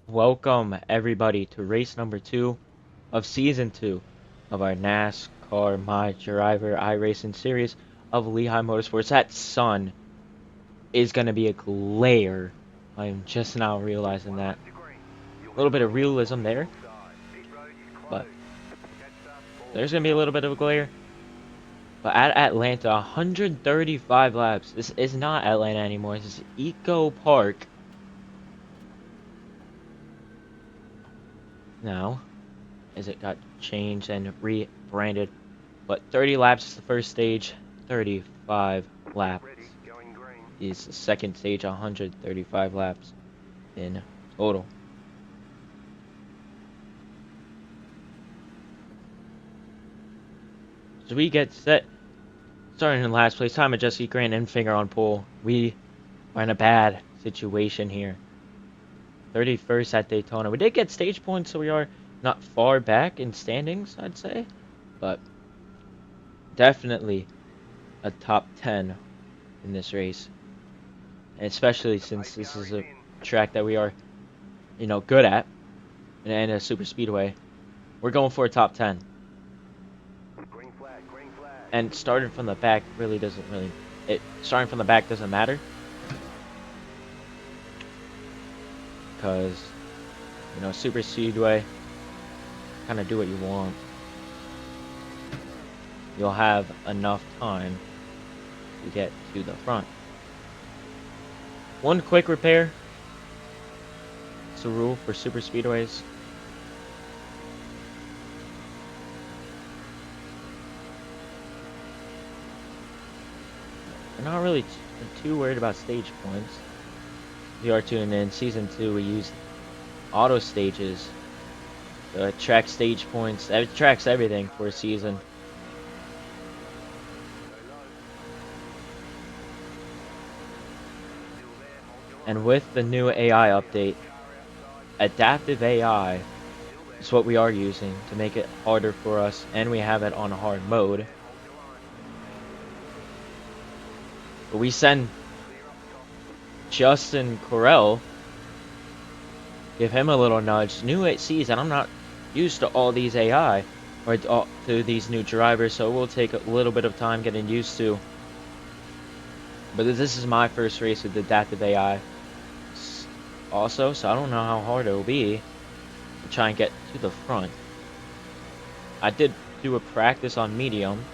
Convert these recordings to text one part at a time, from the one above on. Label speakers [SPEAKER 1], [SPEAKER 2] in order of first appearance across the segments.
[SPEAKER 1] Welcome everybody to race number 2 of season 2 of our NASCAR My Driver iRacing series of Lehigh Motorsports. That sun is going to be a glare. I am just now realizing that. A little bit of realism there, but there's going to be a little bit of a glare. But at Atlanta, 135 laps. This is not Atlanta anymore. This is Eco Park. Now, as it got changed and rebranded. But 30 laps is the first stage, 35 laps is the second stage, 135 laps in total. So we get set, starting in last place, time of Jesse Grant and finger on pole. We are in a bad situation here. 31st at Daytona. We did get stage points, so we are not far back in standings, I'd say. But definitely a top 10 in this race. And especially since this is a track that we are, good at, and a super speedway. We're going for a top 10. And starting from the back really doesn't starting from the back doesn't matter. Because, super speedway, kind of do what you want. You'll have enough time to get to the front. One quick repair. It's a rule for super speedways. We're not really too worried about stage points. If you are tuning in, Season 2, we use auto stages to track stage points. It tracks everything for a season. And with the new AI update, adaptive AI is what we are using to make it harder for us, and we have it on hard mode. But we send Justin Correll, give him a little nudge. New season, I'm not used to all these AI or to these new drivers, so it will take a little bit of time getting used to. But this is my first race with adaptive AI also, so I don't know how hard it will be to try and get to the front. I did do a practice on medium,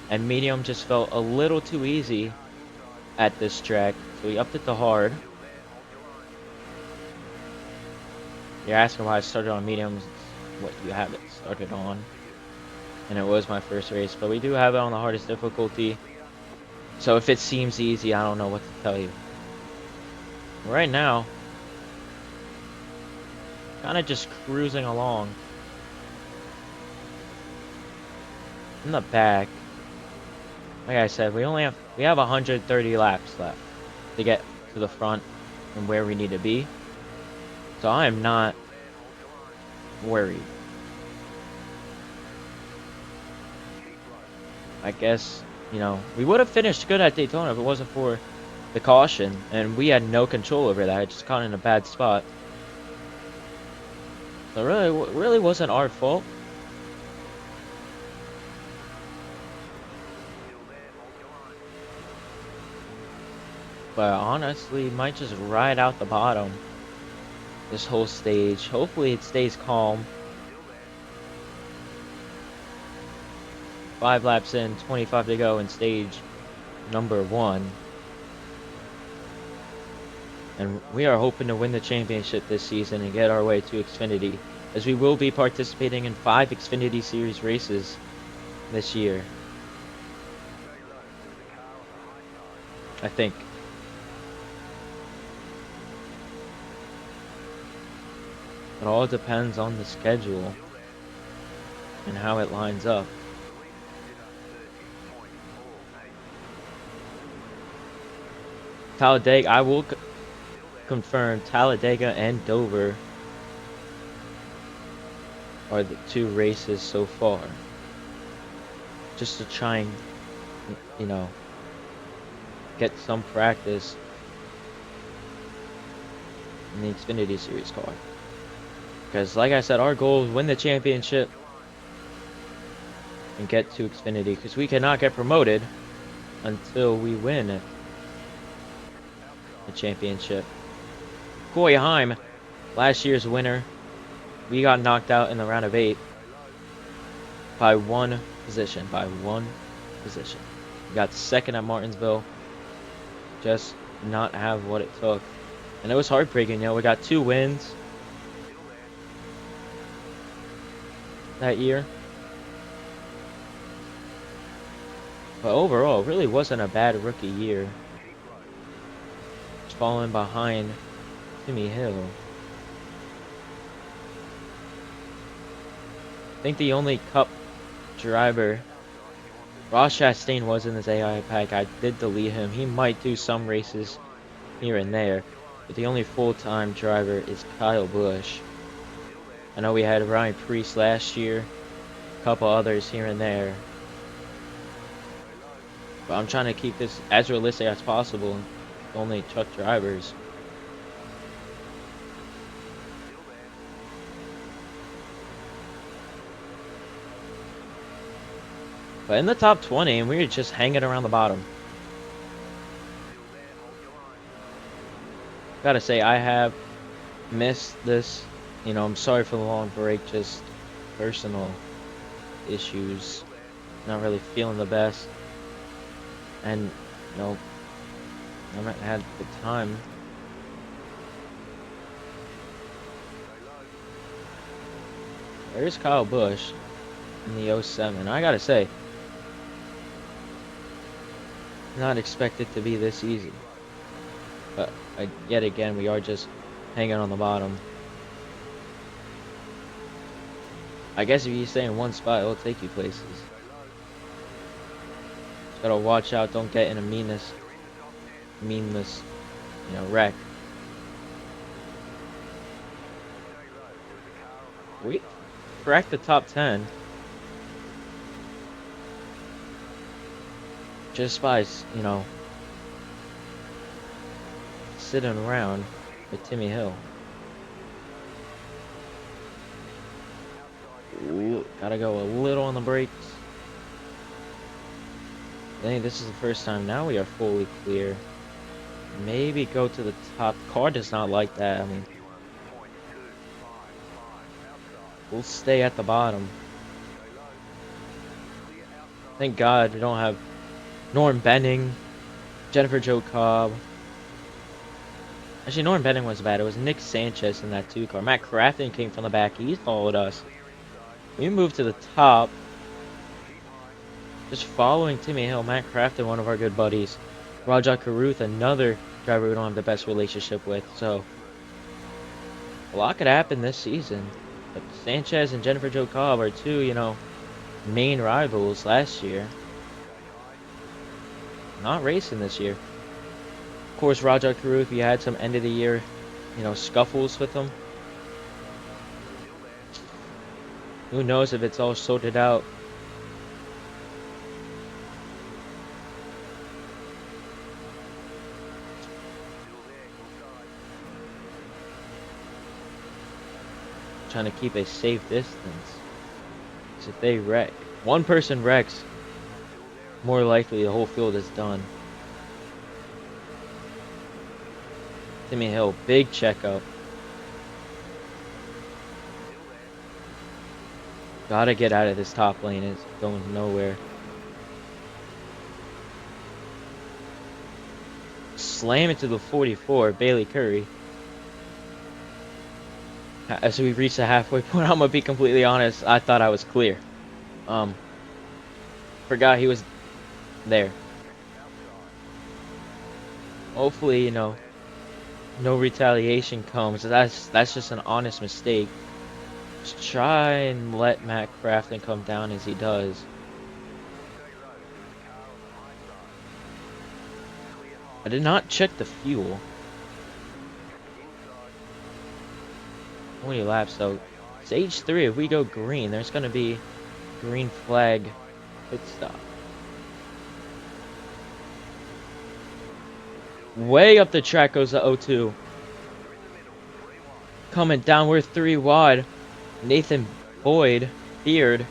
[SPEAKER 1] and medium just felt a little too easy at this track, so we upped it to hard. You're asking why I started on mediums, what you have it started on, and it was my first race, but we do have it on the hardest difficulty, so if it seems easy, I don't know what to tell you. Right now, kind of just cruising along. In the back, like I said, we have 130 laps left to get to the front and where we need to be. So I am not worried. I guess, we would have finished good at Daytona if it wasn't for the caution, and we had no control over that. It just caught in a bad spot. So really wasn't our fault. But honestly, might just ride out the bottom this whole stage. Hopefully it stays calm. 5 laps in, 25 to go in stage number 1. And we are hoping to win the championship this season and get our way to Xfinity, as we will be participating in 5 Xfinity Series races this year. I think. It all depends on the schedule and how it lines up. Talladega, I will confirm Talladega and Dover are the 2 races so far. Just to try and, get some practice in the Xfinity Series car. Because, like I said, our goal is win the championship and get to Xfinity. Because we cannot get promoted until we win the championship. Coy Heim, last year's winner, we got knocked out in the round of 8 by one position. We got second at Martinsville. Just not have what it took. And it was heartbreaking, we got 2 wins that year. But overall, it really wasn't a bad rookie year. Just falling behind Timmy Hill. I think the only Cup driver, Ross Chastain, was in this AI pack. I did delete him. He might do some races here and there. But the only full-time driver is Kyle Busch. I know we had Ryan Preece last year. A couple others here and there. But I'm trying to keep this as realistic as possible. Only truck drivers. But in the top 20, and we were just hanging around the bottom. Gotta say, I have missed this. I'm sorry for the long break, just personal issues. Not really feeling the best. And, I haven't had the time. There's Kyle Busch in the 07. I gotta say, not expected to be this easy. But yet again, we are just hanging on the bottom. I guess if you stay in one spot, it'll take you places. Just gotta watch out, don't get in a meaningless, wreck. We cracked the top 10. Just by, sitting around with Timmy Hill. Ooh, gotta go a little on the brakes. I think this is the first time now we are fully clear. Maybe go to the top. Car does not like that. I mean, we'll stay at the bottom. Thank God we don't have Norm Benning, Jennifer Jo Cobb. Actually, Norm Benning was bad. It was Nick Sanchez in that 2 car. Matt Crafton came from the back. He followed us. We moved to the top. Just following Timmy Hill, Matt Crafton, one of our good buddies. Rajat Karuth, another driver we don't have the best relationship with. So, a lot could happen this season. But Sanchez and Jennifer Jo Cobb are 2, main rivals last year. Not racing this year. Of course, Rajat Karuth, we had some end of the year, scuffles with him. Who knows if it's all sorted out. Trying to keep a safe distance. Because if they wreck, one person wrecks, more likely the whole field is done. Timmy Hill, big checkup. Gotta get out of this top lane. It's going nowhere. Slam into the 44, Bailey Curry. As we reach the halfway point, I'm gonna be completely honest. I thought I was clear. Forgot he was there. Hopefully, no retaliation comes. That's just an honest mistake. Just try and let Matt Crafton come down as he does. I did not check the fuel. How many laps though? Stage 3, if we go green, there's gonna be green flag pit stop. Way up the track goes the O2. coming down. We're 3 wide. Nathan Beard.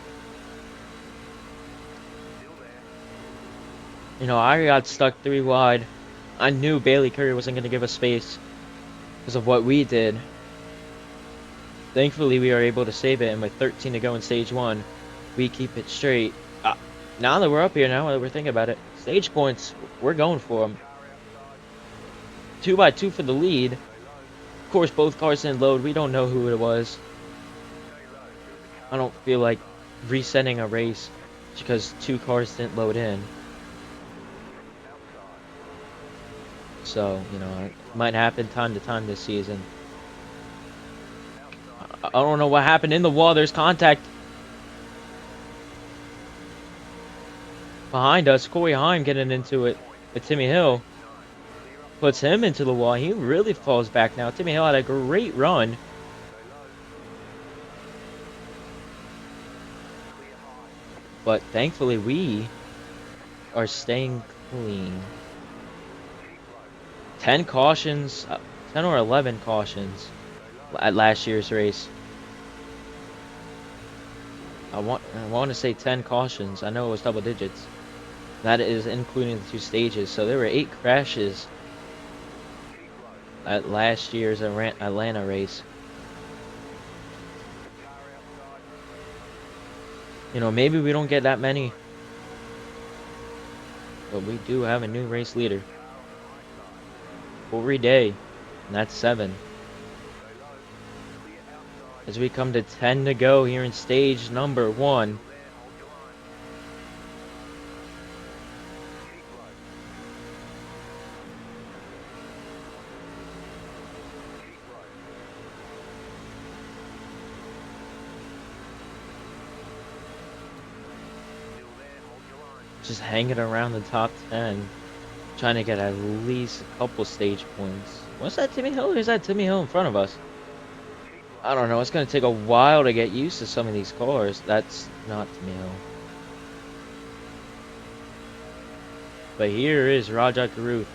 [SPEAKER 1] You know, I got stuck 3 wide. I knew Bailey Curry wasn't going to give us space because of what we did. Thankfully, we were able to save it, and with 13 to go in stage 1, we keep it straight. Now that we're up here, now that we're thinking about it, stage points, we're going for them. 2x2 for the lead. Of course, both cars didn't load. We don't know who it was. I don't feel like resetting a race because 2 cars didn't load in. So, you know, it might happen time to time this season. I don't know what happened in the wall. There's contact behind us. Corey Heim getting into it with Timmy Hill. Puts him into the wall. He really falls back now. Timmy Hill had a great run. But thankfully we are staying clean. 10 cautions, 10 or 11 cautions at last year's race. I want to say 10 cautions. I know it was double digits. That is including the 2 stages. So there were 8 crashes at last year's Atlanta race. You know, maybe we don't get that many, but we do have a new race leader. Every day, and that's 7. As we come to 10 to go here in stage number 1. Just hanging around the top 10. Trying to get at least a couple stage points. Was that Timmy Hill or is that Timmy Hill in front of us? I don't know. It's going to take a while to get used to some of these cars. That's not Timmy Hill. But here is Rajat Garuth.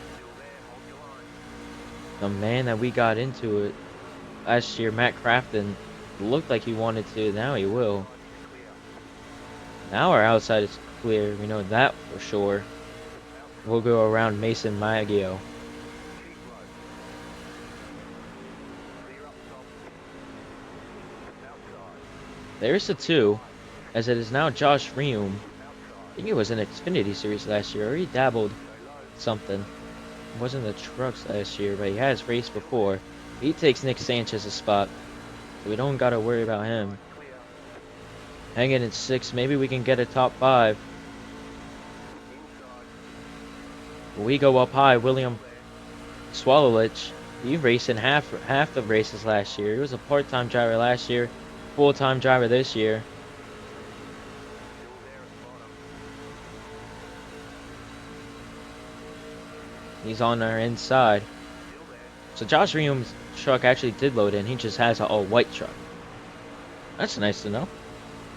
[SPEAKER 1] The man that we got into it last year. Matt Crafton looked like he wanted to. Now he will. Now our outside is clear. We know that for sure. We'll go around Mason Maggio. There's the 2, as it is now Josh Reum. I think he was in Xfinity Series last year, or he dabbled something. It wasn't the trucks last year, but he has raced before. He takes Nick Sanchez's spot, so we don't got to worry about him. Hanging in 6, maybe we can get a top 5. We go up high. William Swalowich, he raced in half the races last year. He was a part-time driver last year, full-time driver this year. He's on our inside. So Josh Reum's truck actually did load in. He just has an all-white truck. That's nice to know.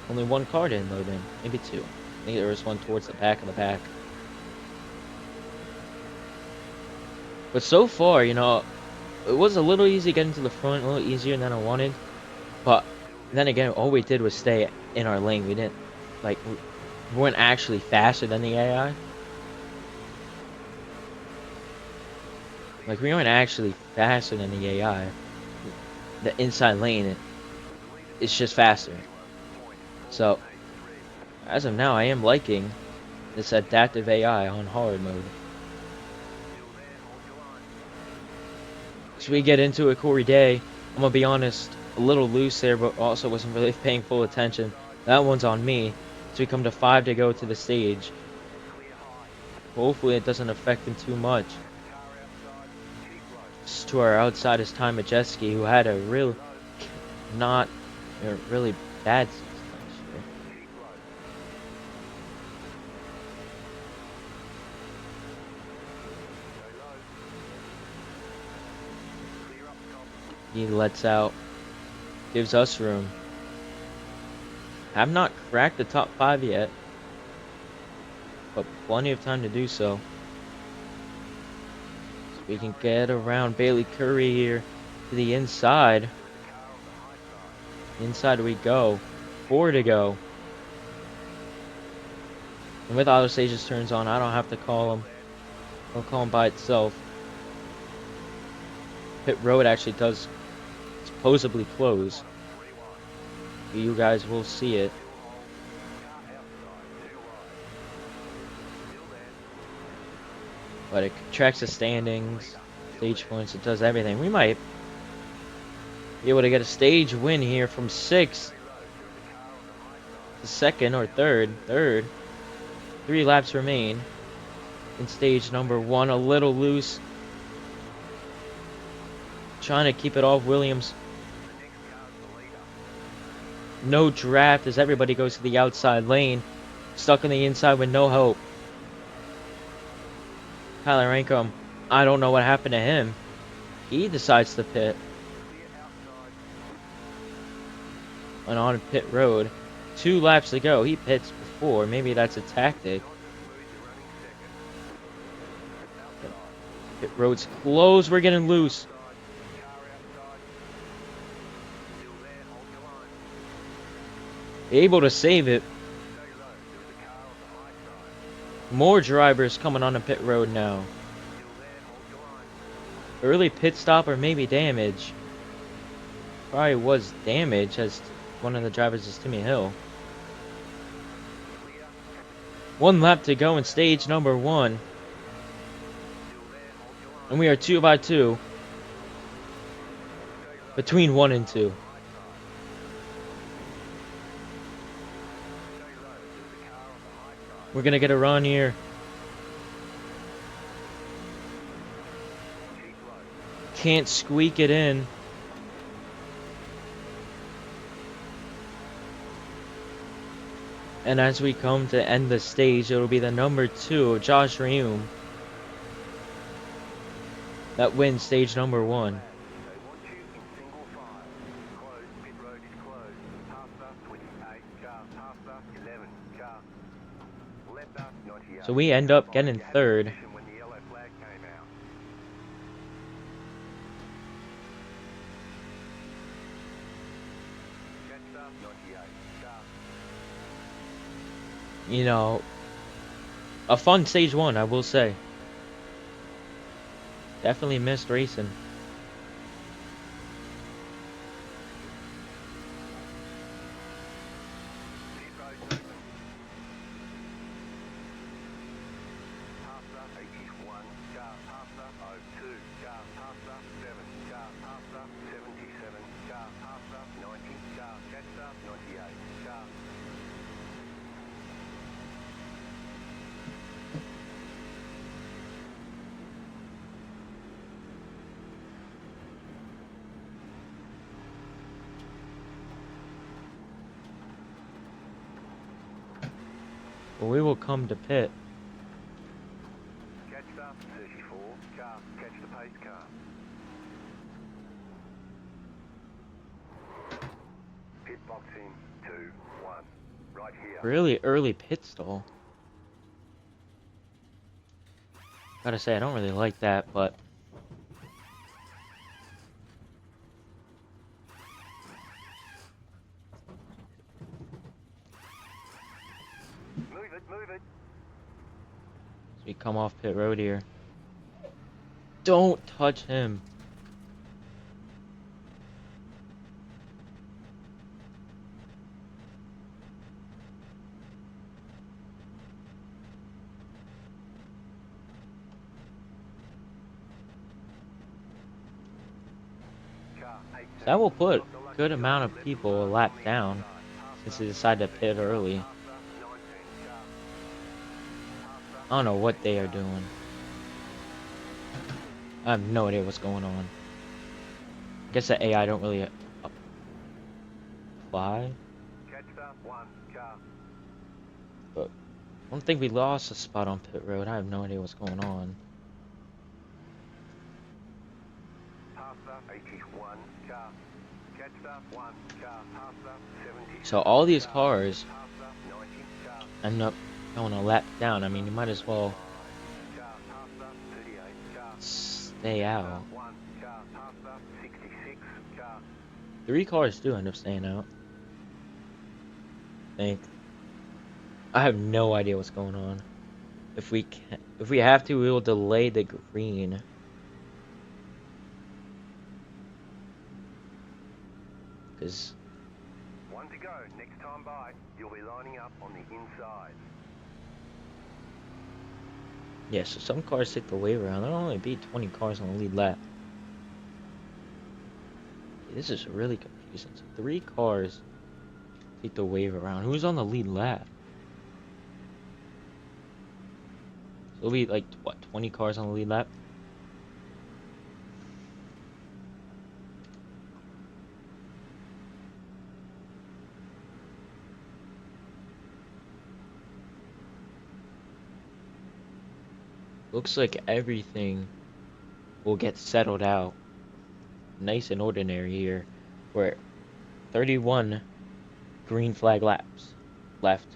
[SPEAKER 1] Only 1 car didn't load in. Maybe 2. I think there was one towards the back of the pack. But so far, you know, it was a little easy getting to the front, a little easier than I wanted. But then again, all we did was stay in our lane. We didn't, like, we weren't actually faster than the AI. Like, we weren't actually faster than the AI. The inside lane, it's just faster. So, as of now, I am liking this adaptive AI on hard mode. So we get into it, Corey Day. I'm going to be honest, a little loose there, but also wasn't really paying full attention. That one's on me. So we come to 5 to go to the stage. Hopefully it doesn't affect him too much. Just to our outside is Ty Majeski, who had a really bad season last year. He lets out, gives us room. Have not cracked the top 5 yet, but plenty of time to do so. So we can get around Bailey Curry here to the inside. Inside we go. 4 to go. And with auto stages turns on, I don't have to call them. I'll call them by itself. Pit road actually does supposedly close. You guys will see it. But it tracks the standings, stage points, it does everything. We might be able to get a stage win here from 6th to 2nd or 3rd. 3 laps remain in stage number 1. A little loose. Trying to keep it off Williams. No draft as everybody goes to the outside lane. Stuck on the inside with no hope. Tyler Ankrum, I don't know what happened to him. He decides to pit. And on pit road. 2 laps to go. He pits before. Maybe that's a tactic. Pit road's closed. We're getting loose. Able to save it. More drivers coming on the pit road now. Early pit stop or maybe damage. Probably was damage as one of the drivers is Timmy Hill. 1 lap to go in stage number 1. And we are 2 by 2. Between 1 and 2. We're gonna get a run here. Can't squeak it in. And as we come to end the stage, it'll be the number 2 of Josh Reum that wins stage number 1. So we end up getting 3rd. You know, a fun stage 1, I will say. Definitely missed racing. But we will come to pit.
[SPEAKER 2] Catch up, 34, car, catch the pace car. Pit box in, 2, 1, right here.
[SPEAKER 1] Really early pit stall. Gotta say, I don't really like that, but
[SPEAKER 2] Move it.
[SPEAKER 1] we come off pit road here. Don't touch him. That will put a good amount of people a lap down since they decided to pit early. I don't know what they are doing. I have no idea what's going on. I guess the AI don't really apply. But I don't think we lost a spot on pit road. I have no idea what's going on. So all these cars end up going a lap down. I mean, you might as well stay out. 3 cars do end up staying out. think. I have no idea what's going on. If we have to, we will delay the green. Cause
[SPEAKER 2] One to go. Next time by, you'll be lining up on the inside.
[SPEAKER 1] yeah, so some cars take the wave around. There'll only be 20 cars on the lead lap. This is really confusing. So 3 cars take the wave around. Who's on the lead lap? So it'll be like what, 20 cars on the lead lap? Looks like everything will get settled out nice and ordinary here. We're 31 green flag laps left,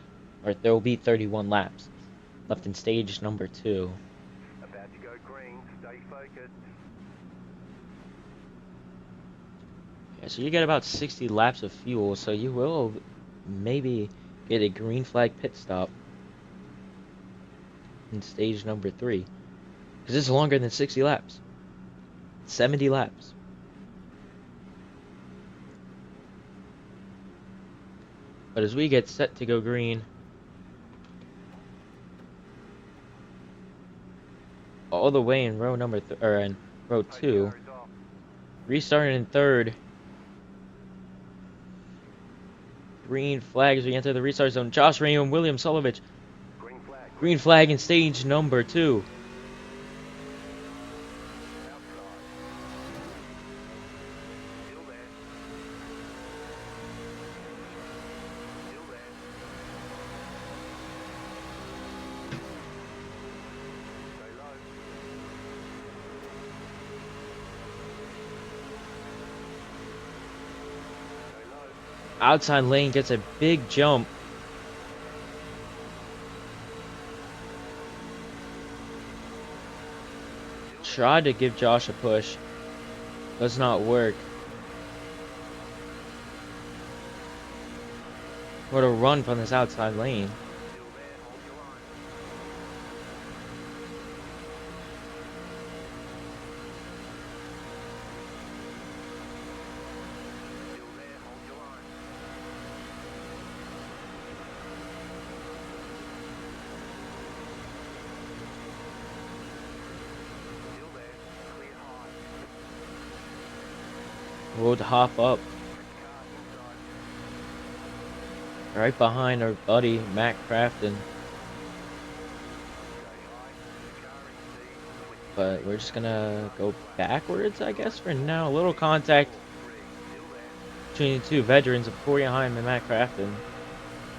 [SPEAKER 1] or there will be 31 laps left in stage number 2.
[SPEAKER 2] About to go green. Stay focused.
[SPEAKER 1] Yeah, so you get about 60 laps of fuel, so you will maybe get a green flag pit stop in stage number 3, because this is longer than 60 laps. 70 laps. But as we get set to go green, all the way in row number or in row 2, restarting in 3rd. Green flag as we enter the restart zone. Josh Raymond and William Solovich.
[SPEAKER 2] Green flag.
[SPEAKER 1] Green flag in stage number 2.
[SPEAKER 2] Outside. Still there. Still there. Stay low. Stay low.
[SPEAKER 1] Outside lane gets a big jump. Tried to give Josh a push. Does not work. What a run from this outside lane.
[SPEAKER 2] Still there. Hold your line. Still there. Hold your line. Still there. Clear high.
[SPEAKER 1] We'll hop up
[SPEAKER 2] Car inside.
[SPEAKER 1] right behind our buddy Matt Crafton.
[SPEAKER 2] Stay high. Car in C.
[SPEAKER 1] But we're just gonna go backwards, I guess, for now. A little contact
[SPEAKER 2] Still there.
[SPEAKER 1] between the two veterans of Corey Heim and Matt Crafton.
[SPEAKER 2] Keep high.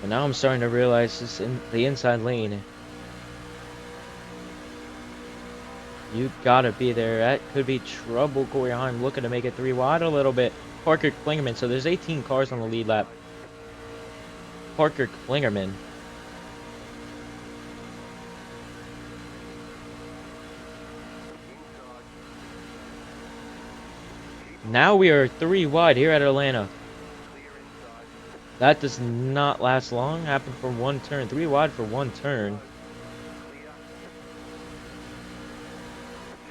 [SPEAKER 1] But now I'm starting to realize this in the inside lane. You gotta be there. That could be trouble. Corey Heim looking to make it 3 wide a little bit. Parker Klingerman. So there's 18 cars on the lead lap. Parker Klingerman. Now we are 3 wide here at Atlanta.
[SPEAKER 2] Clear inside.
[SPEAKER 1] That does not last long. Happened for 1 turn. 3 wide for 1 turn.
[SPEAKER 2] Clear.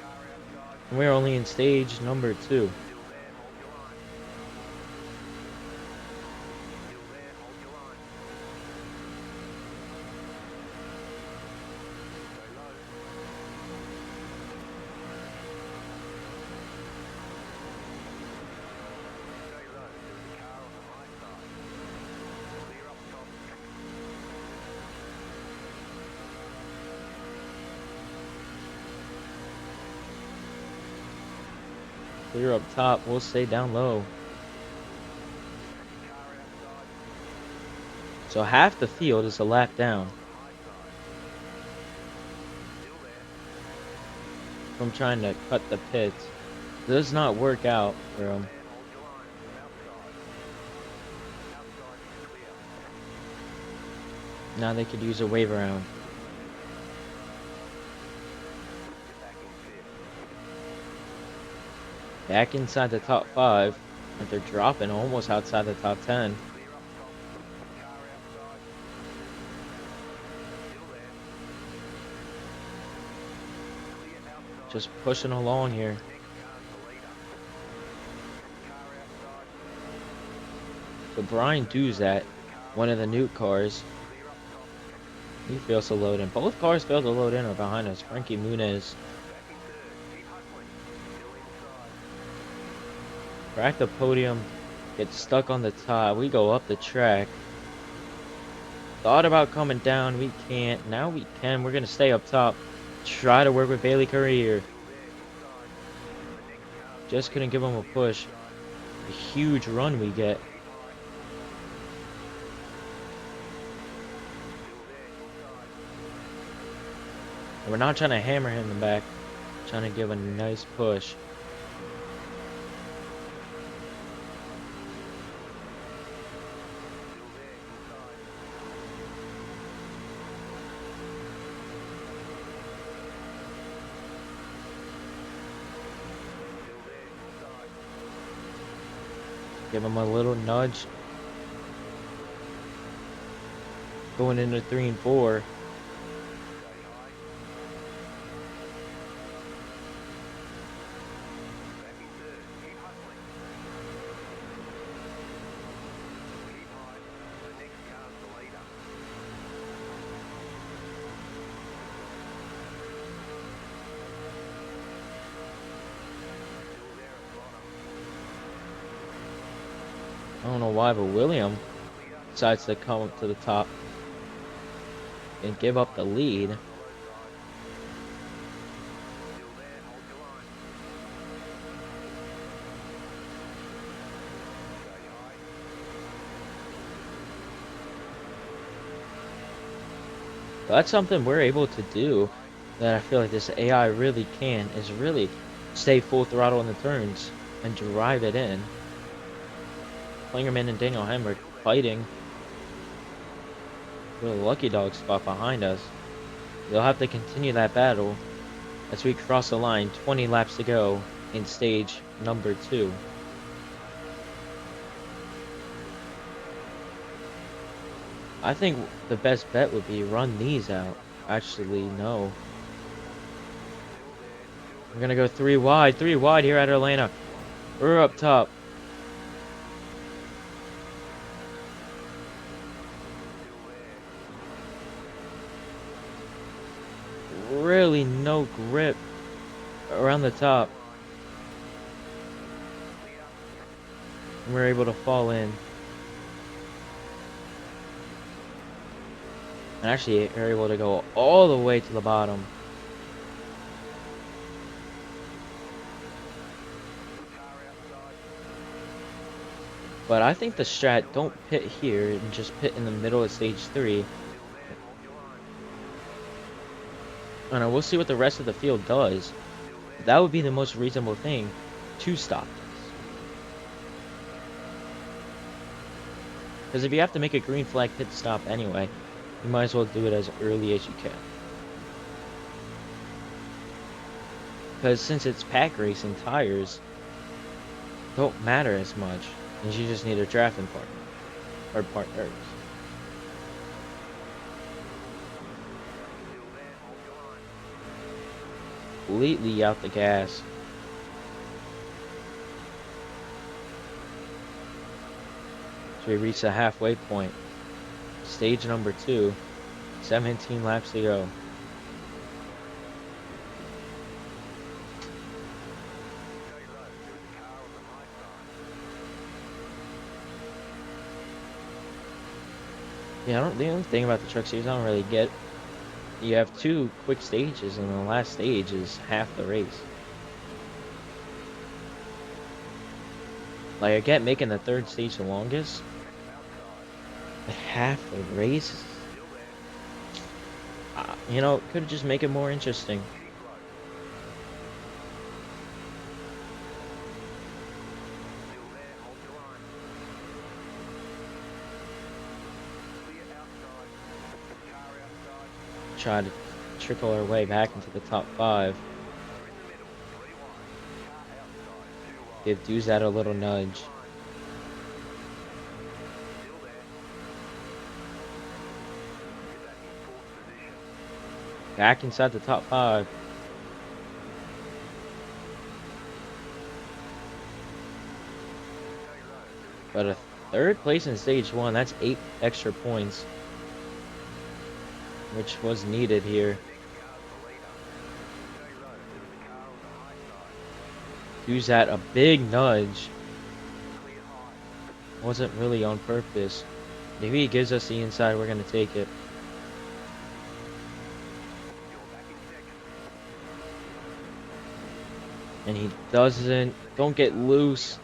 [SPEAKER 2] Car outside.
[SPEAKER 1] And we're only in stage number 2.
[SPEAKER 2] Still there. Hold your line. Still there. Hold your line. Stay low. Stay low. There's a car on the high side. Clear up top.
[SPEAKER 1] Clear up top. We'll stay down low.
[SPEAKER 2] Car outside.
[SPEAKER 1] So half the field is a lap down
[SPEAKER 2] On the high side. Still there.
[SPEAKER 1] from trying to cut the pits. Does not work out for him.
[SPEAKER 2] There. Hold your line. Outside. Outside is clear.
[SPEAKER 1] Now they could use a wave around.
[SPEAKER 2] Get back in
[SPEAKER 1] back inside the top 5, and they're dropping almost outside the top 10.
[SPEAKER 2] Clear up top. Car outside. Still there. Clear outside.
[SPEAKER 1] Just pushing along here.
[SPEAKER 2] Next car's the leader. Car outside.
[SPEAKER 1] So Brian Duzat, one of the new cars,
[SPEAKER 2] Clear up top.
[SPEAKER 1] he fails to load in. Both cars failed to load in are behind us. Frankie Muniz
[SPEAKER 2] Back in third. Keep hustling. Still inside.
[SPEAKER 1] cracked the podium, gets stuck on the top. We go up the track. Thought about coming down. We can't. Now we can. We're going to stay up top. Try to work with Bailey Curry here. Just couldn't give him a push. A huge run we get. And we're not trying to hammer him in the back. Trying to give a nice push. Give him a little nudge. Going into 3 and 4. I don't know why, but William decides to come up to the top and give up the lead. That's something we're able to do that I feel like this AI really can, is really stay full throttle in the turns and drive it in. Klingerman and Daniel Hemrick fighting for the lucky dog spot behind us. They'll have to continue that battle as we cross the line. 20 laps to go in stage number 2. I think the best bet would be run these out. Actually, no. We're gonna go 3 wide. 3 wide here at Atlanta. We're up top. Really no grip around the top. And we're able to fall in. And actually are able to go all the way to the bottom. But I think the strat, don't pit here and just pit in the middle of stage 3. And we'll see what the rest of the field does. That would be the most reasonable thing to stop this. Because if you have to make a green flag pit stop anyway, you might as well do it as early as you can. Because since it's pack racing, tires don't matter as much. And you just need a drafting partner. Or partners. Completely out the gas. So we reach the halfway point. Stage number 2. 17 laps to go. Yeah, the only thing about the truck series I don't really get, you have 2 quick stages and the last stage is half the race. Like, I get making the 3rd stage the longest, but half the race, you know, could just make it more interesting. Try to trickle our way back into the top 5. Give Duzat a little nudge.
[SPEAKER 2] Still there. Get that in fourth position.
[SPEAKER 1] Back inside the top 5. But a third place in stage 1, that's 8 extra points, which was needed here. Duzat a big nudge. Wasn't really on purpose. If he gives us the inside, we're gonna take it. And he doesn't. Don't get loose.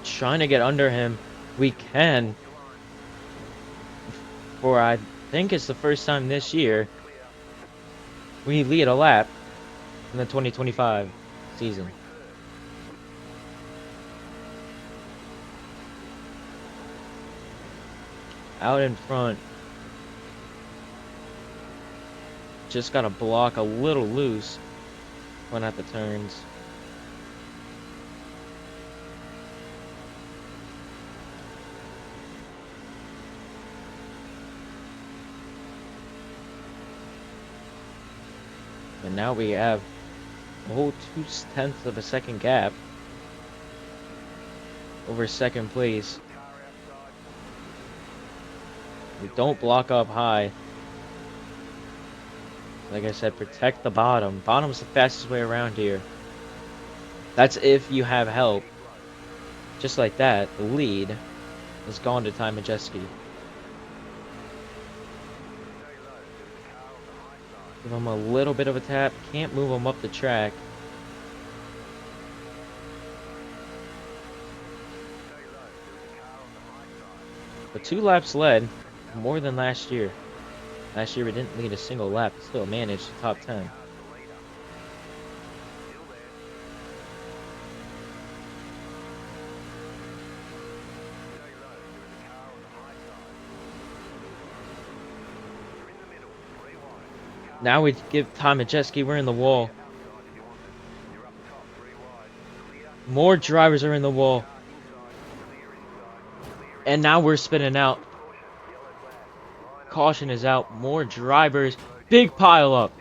[SPEAKER 1] Trying to get under him. We can. For I think it's the first time this year we lead a lap in the 2025 season. Out in front. Just gotta block a little loose when at the turns. And now we have a whole 0.2 of a second gap over second place. We don't block up high. Like I said, protect the bottom. Bottom's the fastest way around here. That's if you have help. Just like that, the lead is gone to Ty Majeski. Give him a little bit of a tap. Can't move him up the track. But 2 laps led, more than last year. Last year we didn't lead a single lap, but still managed the top 10. Now we give Ty Majeski, we're in the wall. More drivers are in the wall. And now we're spinning out. Caution is out. More drivers. Big pile up.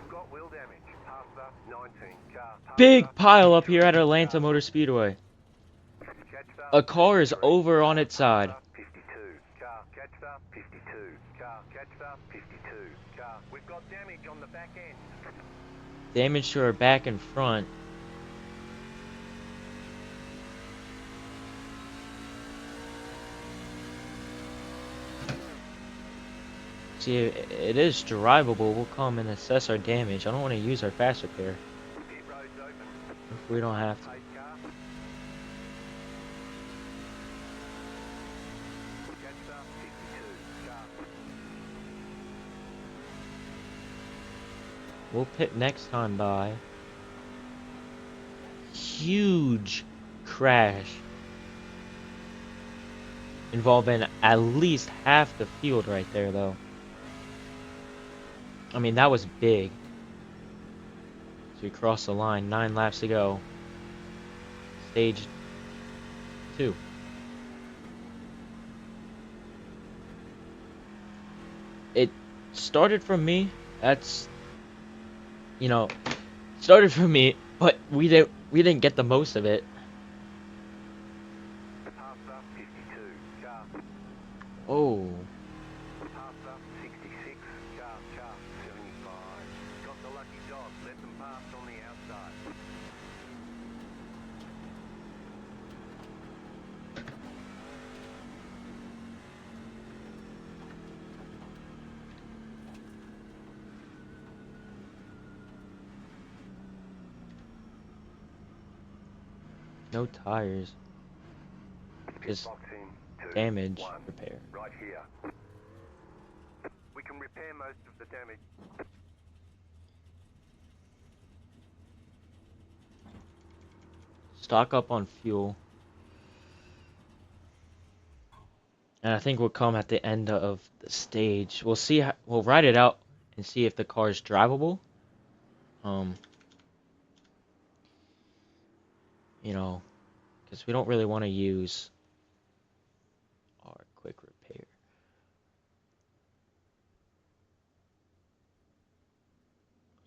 [SPEAKER 1] Big pile up here at Atlanta Motor Speedway. A car is over on its side. Damage to our back and front. See, it is drivable. We'll come and assess our damage. I don't want to use our fast repair if we don't have to. We'll pit next time by. Huge crash involving at least half the field right there, though. I mean, that was big. So we crossed the line. 9 laps to go. Stage 2. It started from me. That's, you know, started from me, but we didn't get the most of it. Oh. No tires. Just damage repair.
[SPEAKER 2] Right here. We can repair most of the damage.
[SPEAKER 1] Stock up on fuel. And I think we'll come at the end of the stage. We'll see how, we'll ride it out and see if the car is drivable. Um, you know, because we don't really want to use our quick repair.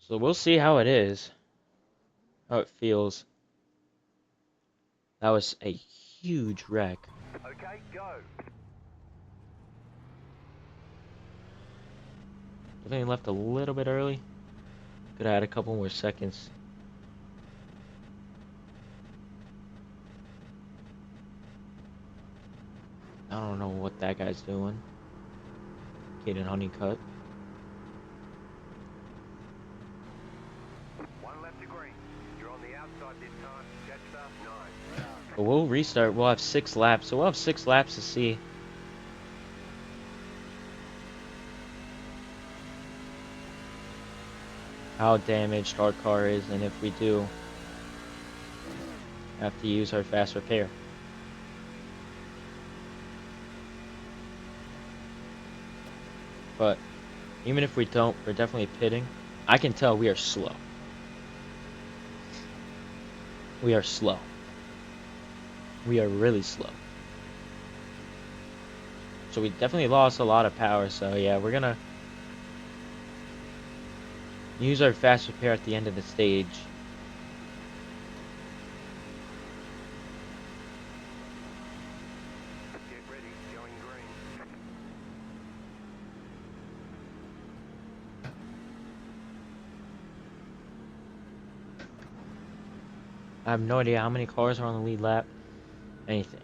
[SPEAKER 1] So we'll see how it is, how it feels. That was a huge wreck.
[SPEAKER 2] Okay, go.
[SPEAKER 1] Definitely left a little bit early. Could have had a couple more seconds. I don't know what that guy's doing. Caden Honeycutt.
[SPEAKER 2] One left to green. You're on the outside this time. Jetstar, nice.
[SPEAKER 1] But we'll restart. We'll have 6 laps. So we'll have 6 laps to see how damaged our car is and if we do have to use our fast repair. But even if we don't, we're definitely pitting. I can tell we are slow. We are slow. We are really slow. So we definitely lost a lot of power. So yeah, we're gonna use our fast repair at the end of the stage.
[SPEAKER 2] Get ready, going green.
[SPEAKER 1] I have no idea how many cars are on the lead lap. Anything.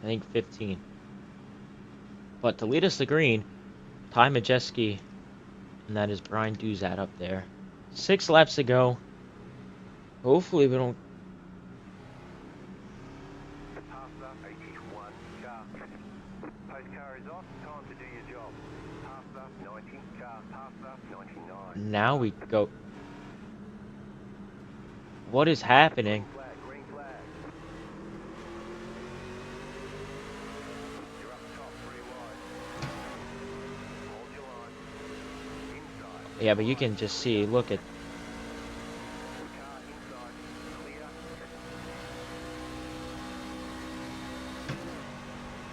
[SPEAKER 1] I think 15. But to lead us to green, Ty Majeski, and that is Brian Duzat up there. 6 laps to go. Hopefully we don't.
[SPEAKER 2] Pass up, 81 car. Post car is off, time to do your job. Pass up, 90 car. Pass up, 99.
[SPEAKER 1] Now we go. What is happening?
[SPEAKER 2] Green flag, green flag. You're up top, 3 wide. Hold your line. Inside.
[SPEAKER 1] Yeah, but you can just see. Look at.
[SPEAKER 2] Car inside. Clear.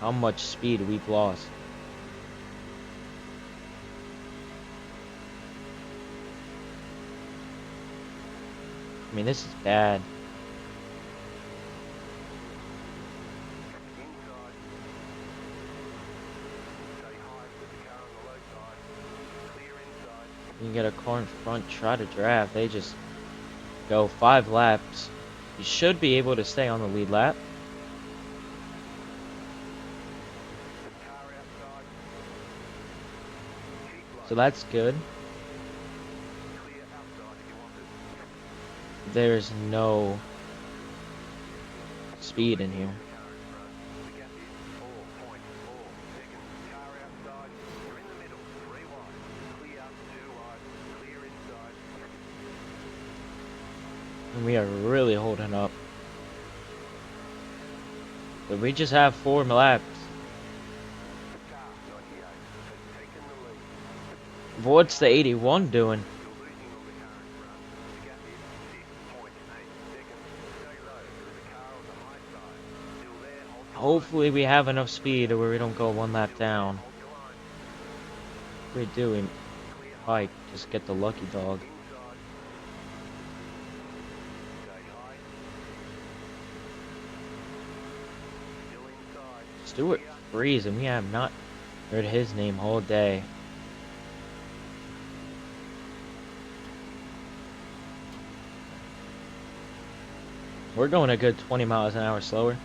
[SPEAKER 1] How much speed we've lost. I mean, this is bad.
[SPEAKER 2] Inside. Stay high with the car on the low side. Clear inside.
[SPEAKER 1] You can get a car in front, try to draft. They just go 5 laps. You should be able to stay on the lead lap.
[SPEAKER 2] Car outside. Keep low.
[SPEAKER 1] So that's good.
[SPEAKER 2] Clear outside if you want it.
[SPEAKER 1] There's no speed in here.
[SPEAKER 2] Car in front. The gap is 4.4 seconds. Car outside. You're in the middle. 3 wide. Clear. 2 wide. Clear inside.
[SPEAKER 1] And we are really holding up. But we just have 4 laps.
[SPEAKER 2] Car 98 has taken the lead.
[SPEAKER 1] What's the 81 doing?
[SPEAKER 2] You're losing on the car in front. The gap is 6.8 seconds. Stay low. There's a car on the high side. Still there. Hold your line.
[SPEAKER 1] Hopefully we have enough speed where we don't go 1 lap down.
[SPEAKER 2] Hold your line.
[SPEAKER 1] If we do, we
[SPEAKER 2] Clear high.
[SPEAKER 1] might just get the lucky dog.
[SPEAKER 2] Inside. Stay high. Still inside.
[SPEAKER 1] Stuart Freeze, and we have not heard his name all day. We're going a good 20 miles an hour slower.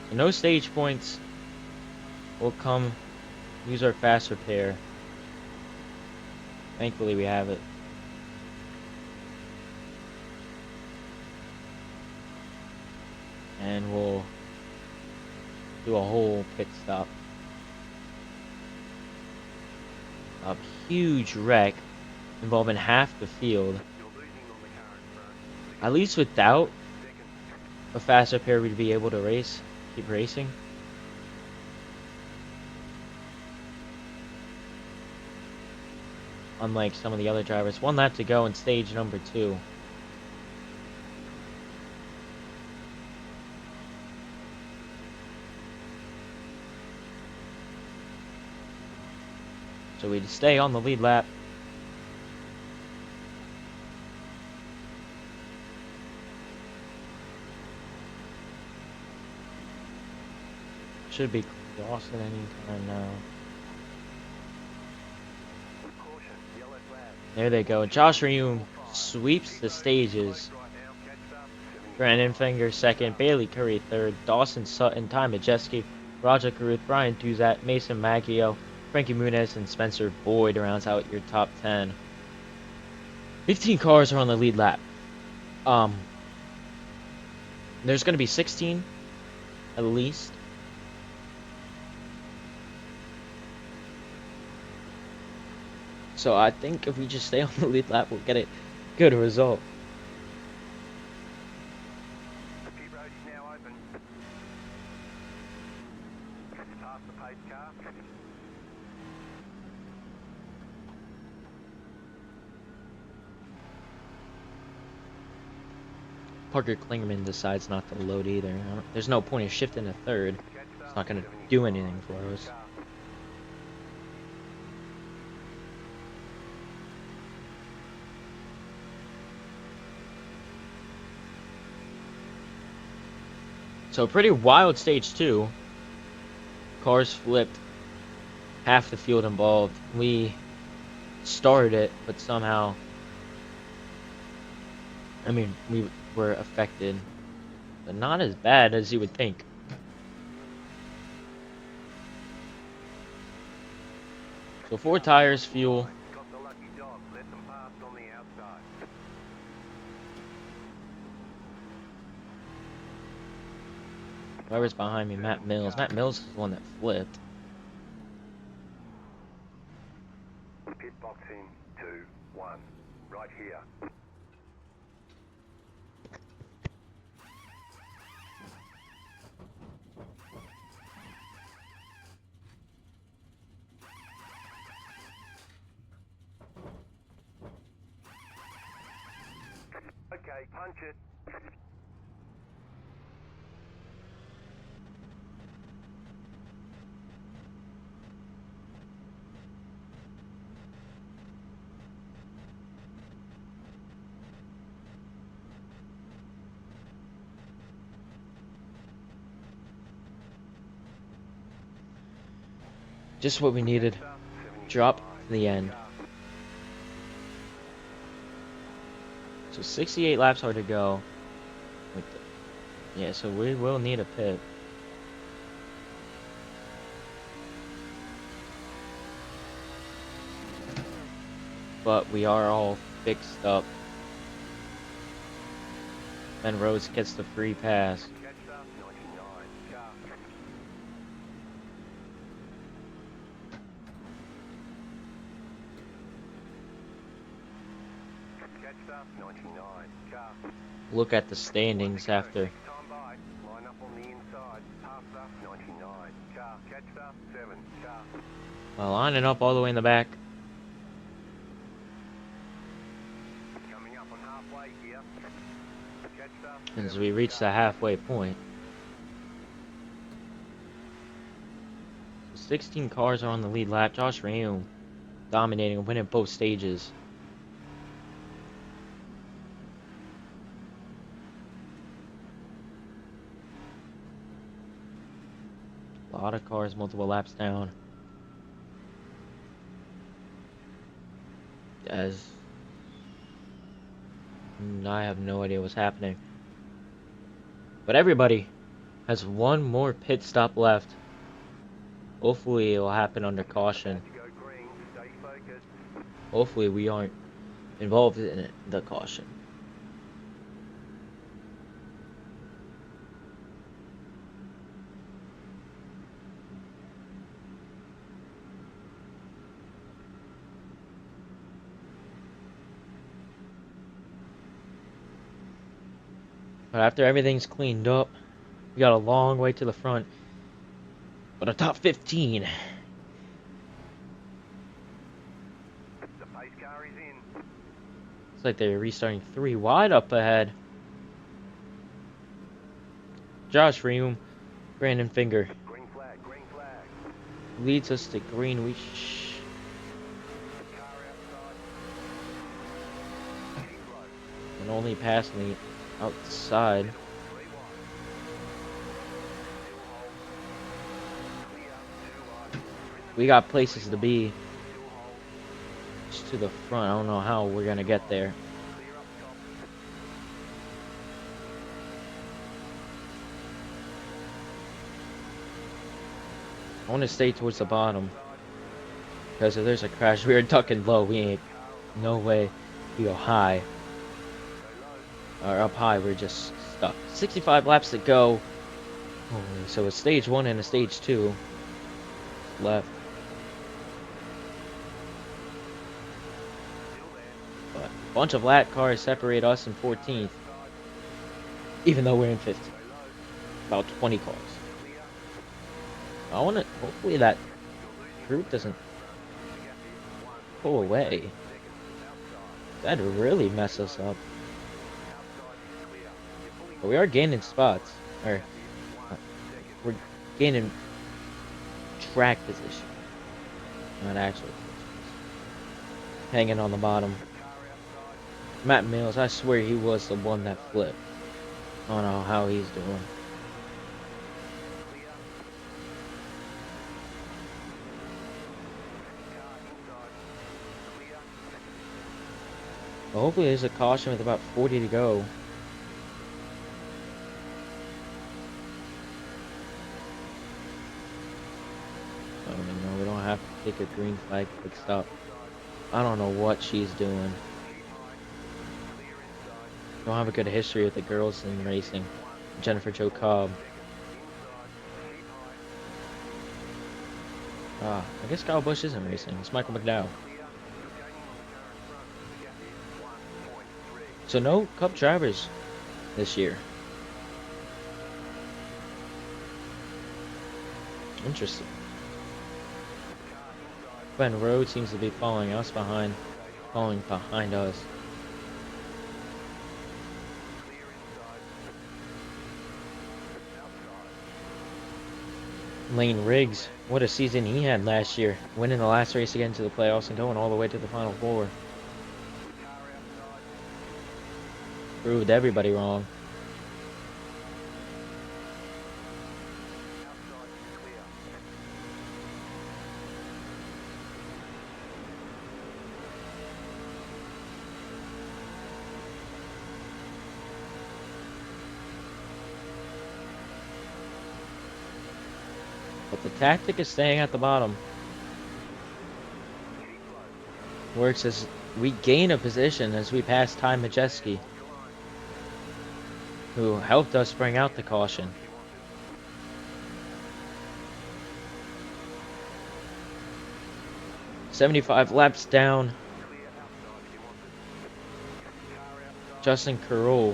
[SPEAKER 1] So no stage points. We'll come use our fast repair. Thankfully we have it. And we'll do a whole pit stop. A huge wreck. involving half the field.
[SPEAKER 2] You're losing on the car in front.
[SPEAKER 1] At least without
[SPEAKER 2] Second.
[SPEAKER 1] a faster pair, we'd be able to keep racing. Unlike some of the other drivers. 1 lap to go in stage number 2. So we'd stay on the lead lap. Should be crossing anytime now.
[SPEAKER 2] Caution. Yellow flag.
[SPEAKER 1] There they go. Josh Reum sweeps the stages.
[SPEAKER 2] Right now. Catch up.
[SPEAKER 1] Brandon Finger second, Bailey Curry third, Dawson Sutton, Ty Majeski, Roger Caruth, Brian Duzat, Mason Maggio, Frankie Muniz, and Spencer Boyd rounds out your top 10. 15 cars are on the lead lap. There's going to be 16 at least. So I think if we just stay on the lead lap, we'll get a good result.
[SPEAKER 2] Pit road is now open. Past the pace car.
[SPEAKER 1] Parker Klingerman decides not to load either. There's no point in shifting to third.
[SPEAKER 2] Catch
[SPEAKER 1] It's
[SPEAKER 2] up.
[SPEAKER 1] not going to do anything for us.
[SPEAKER 2] Car.
[SPEAKER 1] So pretty wild stage 2. Cars flipped. Half the field involved. We started it, but somehow, we were affected. But not as bad as you would think. So 4 tires, fuel.
[SPEAKER 2] Got the lucky dog. Let them pass on the outside.
[SPEAKER 1] Whoever's behind me, Matt Mills. Matt Mills is the one that flipped.
[SPEAKER 2] Pit box in 2, 1. Right here. Okay, punch it.
[SPEAKER 1] Just what we needed. Drop to the end. So 68 laps are to go. Yeah, so we will need a pit. But we are all fixed up. Ben Rhodes gets the free pass.
[SPEAKER 2] Catch up 99. Car. Catch up 99. Car.
[SPEAKER 1] Look at the standings after.
[SPEAKER 2] Time by. Line up on the inside. Pass up 99. Car. Catch up 7. Car.
[SPEAKER 1] Well, lining up all the way in the back.
[SPEAKER 2] Coming up on halfway here. Catch up.
[SPEAKER 1] As we reach the halfway point. So 16 cars are on the lead lap. Josh Reum dominating and winning both stages. A lot of cars, multiple laps down. As I have no idea what's happening. But everybody has one more pit stop left. Hopefully it will happen under caution.
[SPEAKER 2] To go green. Stay focused.
[SPEAKER 1] Hopefully we aren't involved in it, the caution. But after everything's cleaned up, we got a long way to the front. But a top 15.
[SPEAKER 2] The pace car is in.
[SPEAKER 1] Looks like they're restarting 3 wide up ahead. Josh Reum, Brandon Finger
[SPEAKER 2] Green flag, green flag.
[SPEAKER 1] leads us to green.
[SPEAKER 2] Car outside. Keep low.
[SPEAKER 1] And only passing the outside.
[SPEAKER 2] 3 wide. Still hold. Clear, 2 wide.
[SPEAKER 1] We got places to be.
[SPEAKER 2] Still hold.
[SPEAKER 1] Just to the front. I don't know how we're gonna get there.
[SPEAKER 2] Clear up top.
[SPEAKER 1] I want to stay towards the bottom. Because if there's a crash, we are ducking low. We ain't no way we go high. Or up high, we're just stuck. 65 laps to go. Holy, so it's stage 1 and a stage 2 left. But a bunch of lap cars separate us in 14th. Even though we're in 15th. About 20 cars. I want to, hopefully that group doesn't pull away. That'd really mess us up. But we are gaining spots. Or, we're gaining track position. Not actual positions. Hanging on the bottom. Matt Mills, I swear he was the one that flipped. I don't know how he's doing. Well, hopefully there's a caution with about 40 to go. I don't even know, we don't have to take a green flag quick stop. I don't know what she's doing. Don't have a good history with the girls in racing. Jennifer Jo Cobb. I guess Kyle Busch isn't racing. It's Michael McDowell. So no Cup drivers this year. Interesting. Ben Rhodes seems to be following us behind, following behind us. Lane Riggs, what a season he had last year, winning the last race again to the playoffs and going all the way to the Final Four. Proved everybody wrong. But the tactic is staying at the bottom. Works as we gain a position as we pass Ty Majeski, who helped us bring out the caution. "75 laps down." Justin Carroll.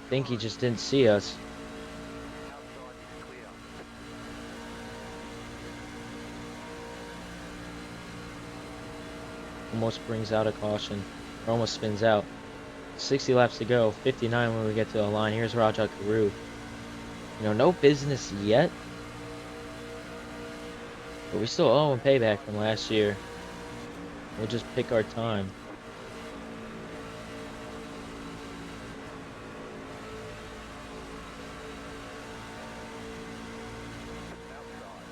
[SPEAKER 1] I think he just didn't see us. Almost brings out a caution, or almost spins out. 60 laps to go, 59 when we get to the line. Here's Rajat Karu. You know, no business yet, but we still owe him payback from last year. We'll just pick our time.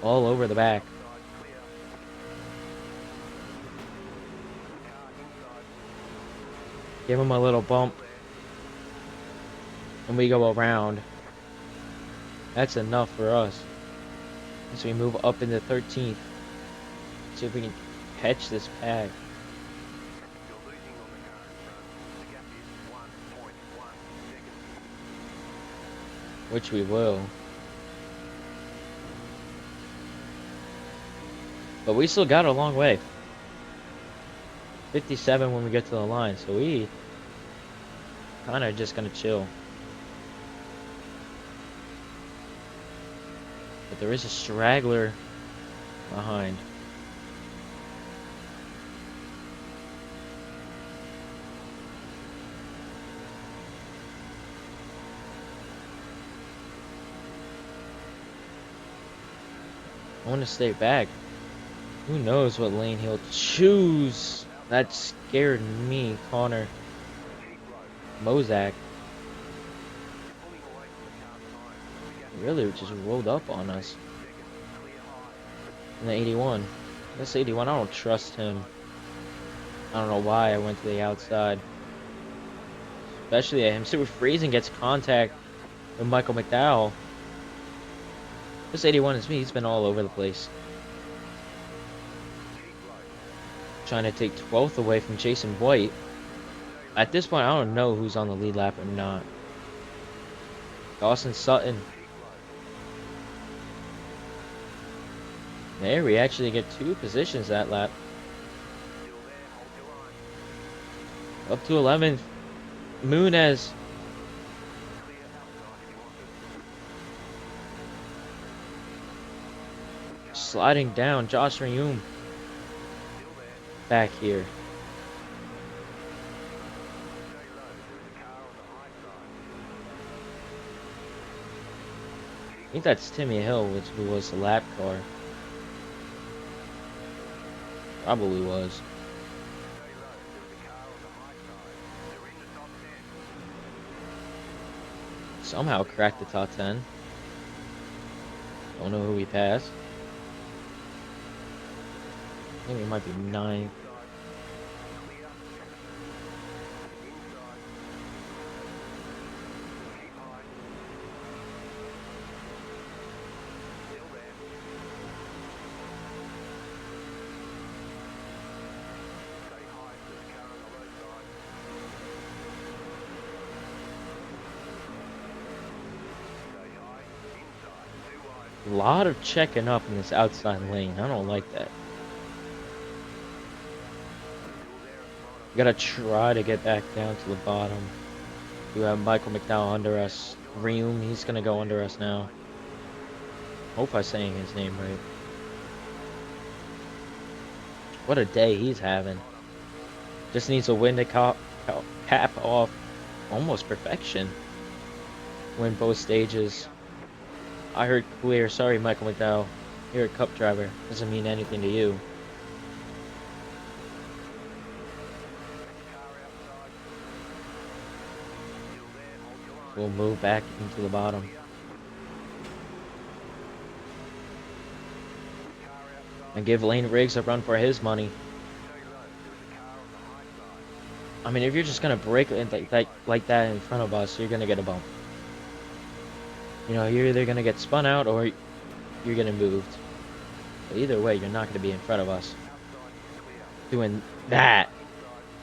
[SPEAKER 1] All over the back. Give him a little bump. And we go around. That's enough for us. As we move up into 13th. See if we can catch this pack. Which we will. But we still got a long way. 57 when we get to the line, so we kind of just gonna chill. But there is a straggler behind. I want to stay back. Who knows what lane he'll choose? That scared me, Connor. Mozak really just rolled up on us. In the 81. This 81, I don't trust him. I don't know why I went to the outside. Especially at him. Super Freezing gets contact with Michael McDowell. This 81 is me. He's been all over the place. Trying to take 12th away from Jason White. At this point, I don't know who's on the lead lap or not. Dawson Sutton. There, we actually get 2 positions that lap. Up to 11th. Munez. Sliding down, Josh Reum. Back here. I think that's Timmy Hill, who was the lap car. Probably was. Somehow cracked the top 10. Don't know who we passed. I think we might be 9th. A lot of checking up in this outside lane. I don't like that. We gotta try to get back down to the bottom. We have Michael McDowell under us. Reum, he's gonna go under us now. Hope I'm saying his name right. What a day he's having. Just needs a win to cap off almost perfection. Win both stages. I heard clear. Sorry, Michael McDowell. You're a cup driver. Doesn't mean anything to you. We'll move back into the bottom. And give Lane Riggs a run for his money. I mean, if you're just gonna break it like that in front of us, you're gonna get a bump. You know, you're either gonna get spun out or you're getting moved. But either way, you're not gonna be in front of us. Doing that,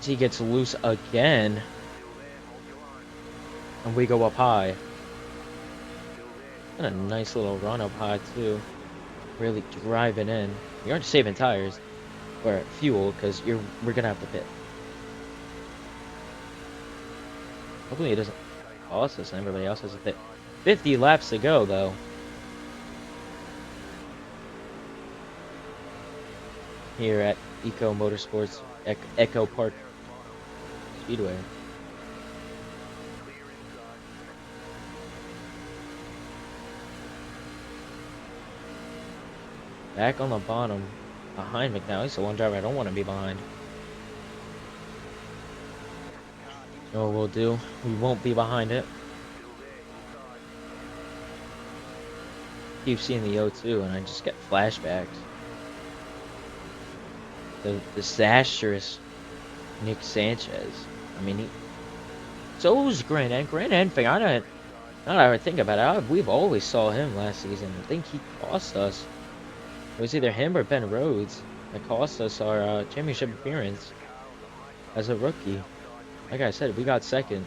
[SPEAKER 1] he gets loose again, and we go up high. And a nice little run up high too. Really driving in. You aren't saving tires or fuel because we're gonna have to pit. Hopefully it doesn't cost us and everybody else has a pit. 50 laps to go though. Here at Eco Motorsports Echo Park Speedway. Back on the bottom, behind McDowell. He's the one driver I don't want to be behind. You know what we'll do? We won't be behind it. Keep seeing the O2 and I just get flashbacks. The disastrous Nick Sanchez. I mean, so is Grant Enfinger. Now that I think about it, we've always saw him last season. I think he cost us. It was either him or Ben Rhodes that cost us our championship appearance as a rookie. Like I said, we got second.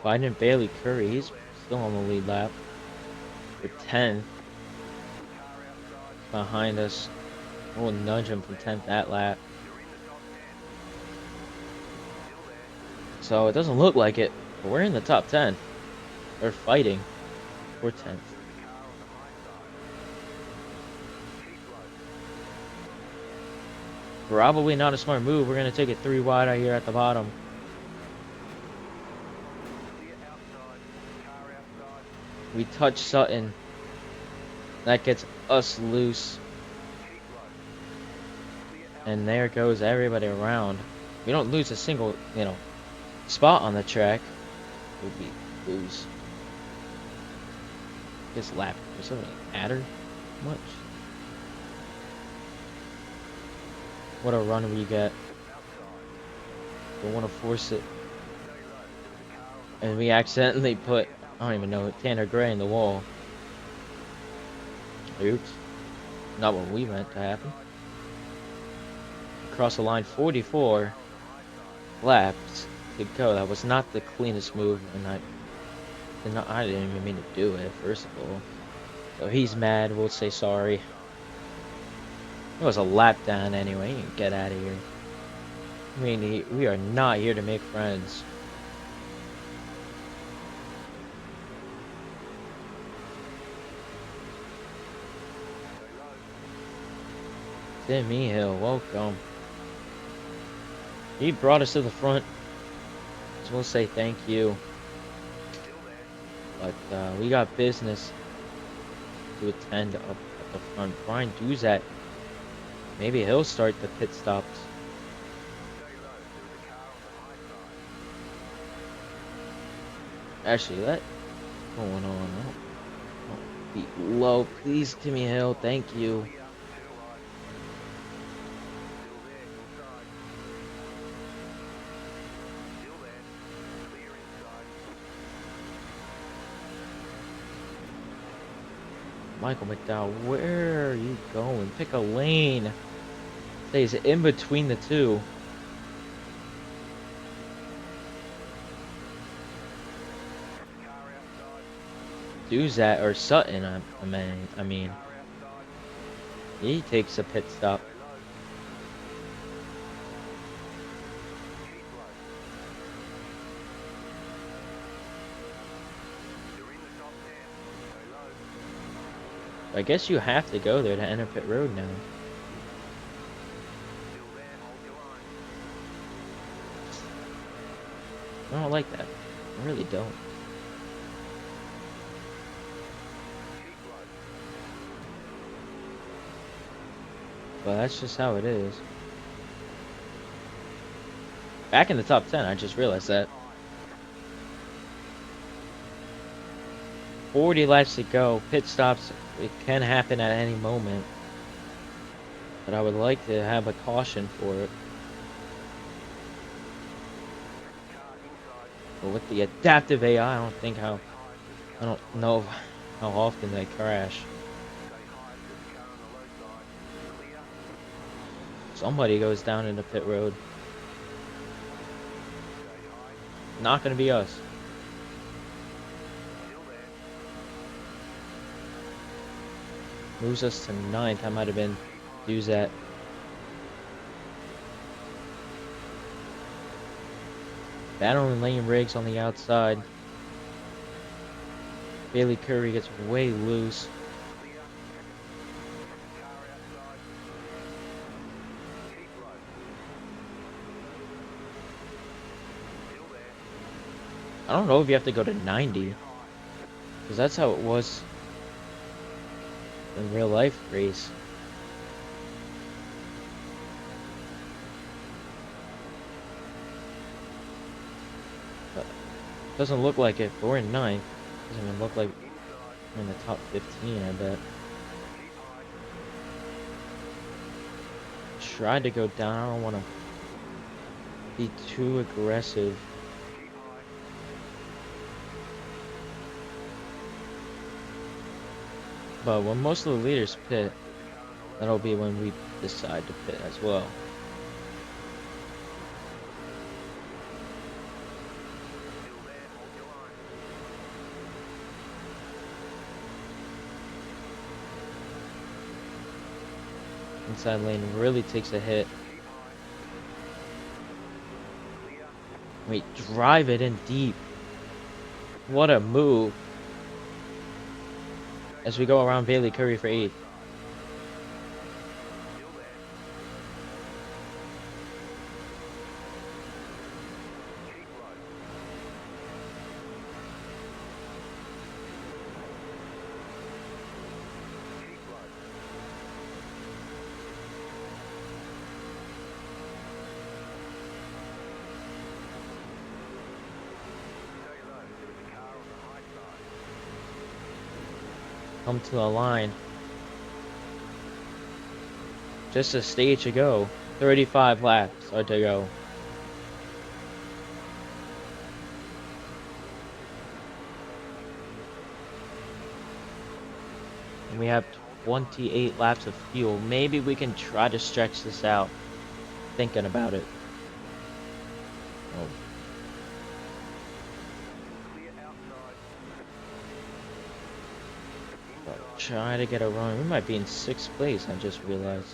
[SPEAKER 1] Finding Bailey Curry. He's still on the lead lap. For 10th. Behind us. We'll nudge him from 10th that lap. So it doesn't look like it, but we're in the top 10. They're fighting for 10th. Probably not a smart move. We're going to take it 3 wide out here at the bottom. We touch Sutton. That gets us loose. And there goes everybody around. We don't lose a single, spot on the track. We lose. This lap, does something matter much? What a run we get. Don't want to force it. And we accidentally put, I don't even know, Tanner Gray in the wall. Oops. Not what we meant to happen. Across the line, 44 laps to go. That was not the cleanest move, and I didn't even mean to do it, first of all. So he's mad. We'll say sorry. It was a lap down anyway. You can get out of here. I mean, we are not here to make friends. Timmy Hill, welcome. He brought us to the front. So we'll say thank you. But we got business to attend up at the front. Brian Duzat. Maybe he'll start the pit stops. Actually, that going on. Don't be low, please, Timmy Hill. Thank you. Michael McDowell, where are you going? Pick a lane. Stays in between the two. Duzat or Sutton, I mean, he takes a pit stop. I guess you have to go there to enter pit road now. I don't like that. I really don't. But that's just how it is. Back in the top 10, I just realized that. 40 laps to go. Pit stops, it can happen at any moment. But I would like to have a caution for it. But with the adaptive AI, I don't know how often they crash. Somebody goes down in the pit road. Not gonna be us. Moves us to 9th. I might have been Duzat. Battling Lane Riggs on the outside. Bailey Curry gets way loose. I don't know if you have to go to 90. Because that's how it was in real life race. But it doesn't look like it, but we're in 9th. Doesn't even look like we're in the top 15, I bet. Tried to go down. I don't want to be too aggressive. But when most of the leaders pit, that'll be when we decide to pit as well. Inside lane really takes a hit. Wait, drive it in deep. What a move. As we go around Bailey Curry for 8th. Come to the line. Just a stage to go. 35 laps are to go. And we have 28 laps of fuel. Maybe we can try to stretch this out. Thinking about it. Oh. Try to get a run. We might be in 6th place, I just realized.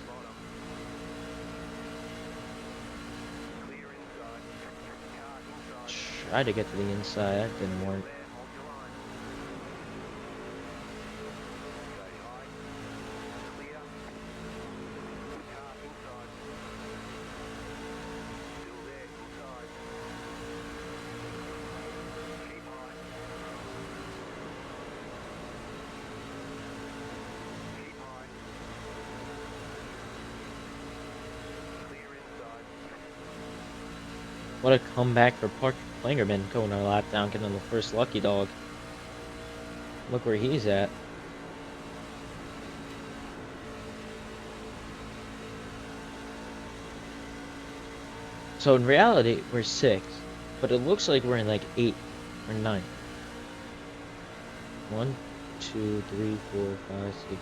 [SPEAKER 1] Try to get to the inside, that didn't work. What a comeback for Park Klingerman going a lap down, getting the first lucky dog. Look where he's at. So in reality, we're 6th, but it looks like we're in like 8th or 9th. 1, 2, 3, 4, 5, 6, 7.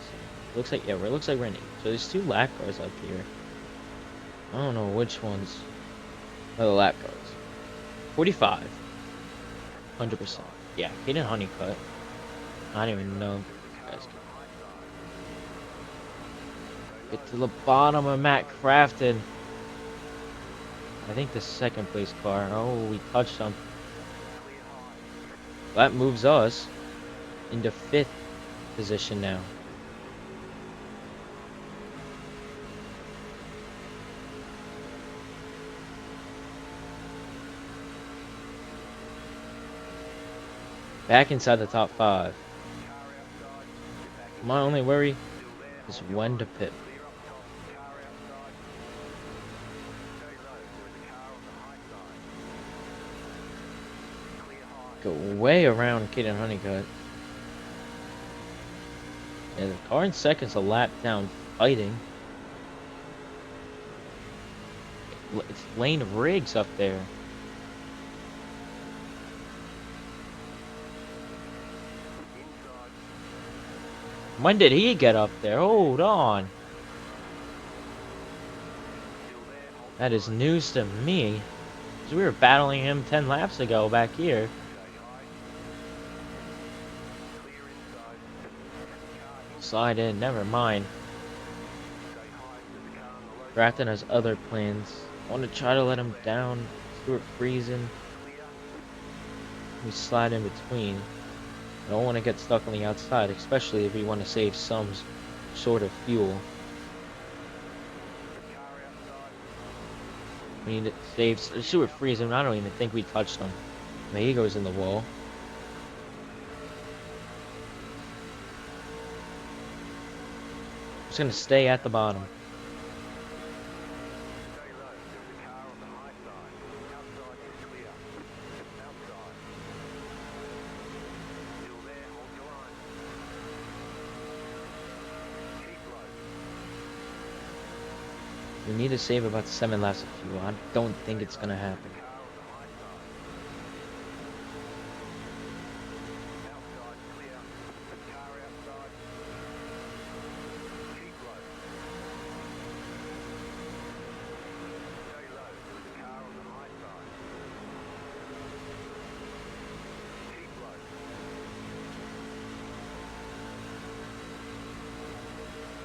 [SPEAKER 1] Looks like, yeah, it looks like we're in 8th. So there's 2 lap cars up here. I don't know which ones are the lap cars. 45. 100%. Yeah, Hayden Honeycutt. I don't even know. Guys, get to the bottom of Matt Crafton. I think the 2nd place car. Oh, we touched him. That moves us into 5th position now. Back inside the top 5. My only worry is when to pit. Go way around Caden Honeycutt. Yeah, the car in 2nd's a lap down fighting. It's Lane Riggs up there. When did he get up there? Hold on. That is news to me. 'Cause we were battling him 10 laps ago back here. Slide in, never mind. Grafton has other plans. I want to try to let him down. Stuart freezing. We slide in between. I don't want to get stuck on the outside, especially if we want to save some sort of fuel. We need to save. Stuart freezing. I don't even think we touched him. There he goes in the wall. Just gonna stay at the bottom. We need to save about 7 laps of fuel. I don't think it's gonna happen.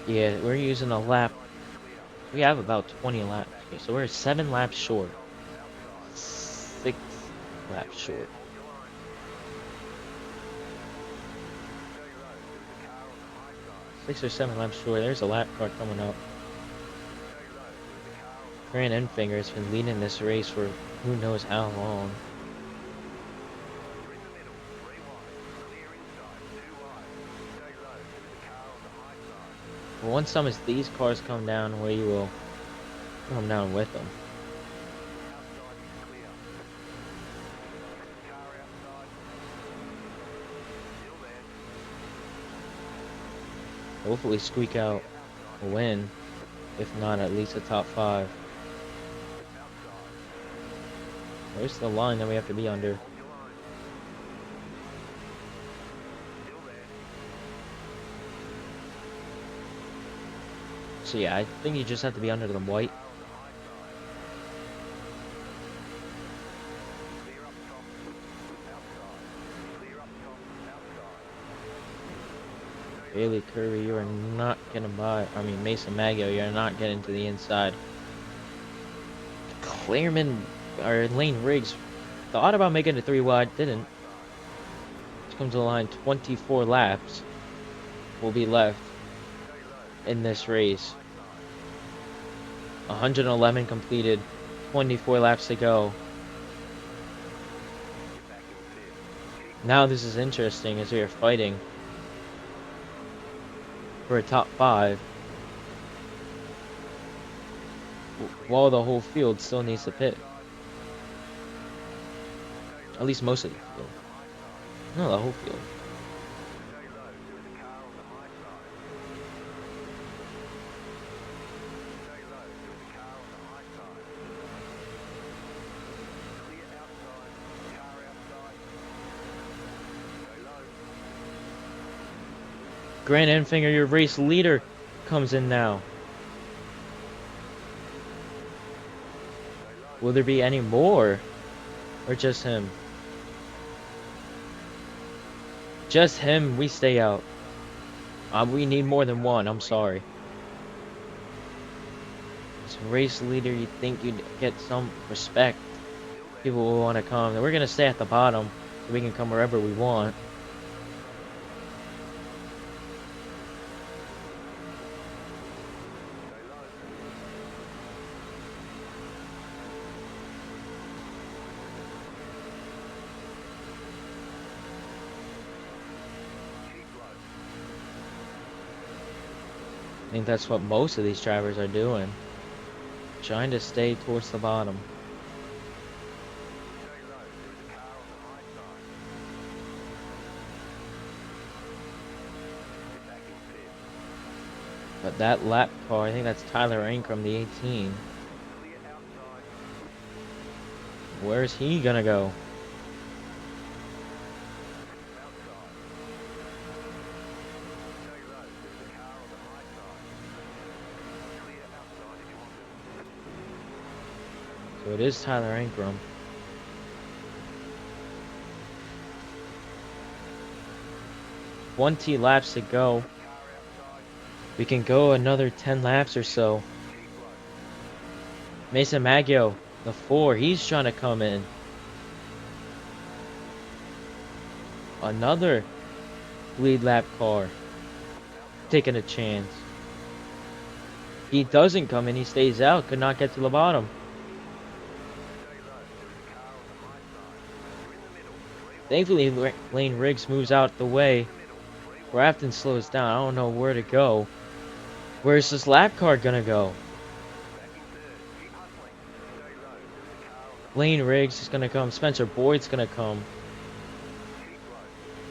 [SPEAKER 1] Yeah, we're using a lap We have about 20 laps. Okay, so we're 7 laps short. 6 laps short. 6 or 7 laps short. There's a lap car coming up. Grant Enfinger has been leading this race for who knows how long. But once some of these cars come down, we will come down with them. Hopefully squeak out a win, if not at least a top 5. Where's the line that we have to be under? So yeah, I think you just have to be under the white. Bailey Curry, you are not gonna buy. I mean, Mason Maggio, you're not getting to the inside. Clearman or Lane Riggs thought about making it 3 wide, didn't. Just comes to the line. 24 laps will be left in this race. 111 completed, 24 laps to go. Now this is interesting as we are fighting for a top 5, while the whole field still needs to pit. At least most of the field. No, the whole field. Grant Enfinger, your race leader, comes in now. Will there be any more? Or just him? Just him, we stay out. We need more than one, I'm sorry. As a race leader, you'd think you'd get some respect. People will want to come. We're going to stay at the bottom so we can come wherever we want. I think that's what most of these drivers are doing. Trying to stay towards the bottom. But that lap car, I think that's Tyler Ankrum, the 18. Where's he gonna go? So it is Tyler Ankrum. "20 laps to go. We can go another 10 laps or so." Mason Maggio, the 4, he's trying to come in. Another lead lap car taking a chance. He doesn't come in, he stays out, could not get to the bottom. Thankfully, Lane Riggs moves out the way. Grafton slows down. I don't know where to go. Where's this lap car gonna go? Lane Riggs is gonna come. Spencer Boyd's gonna come.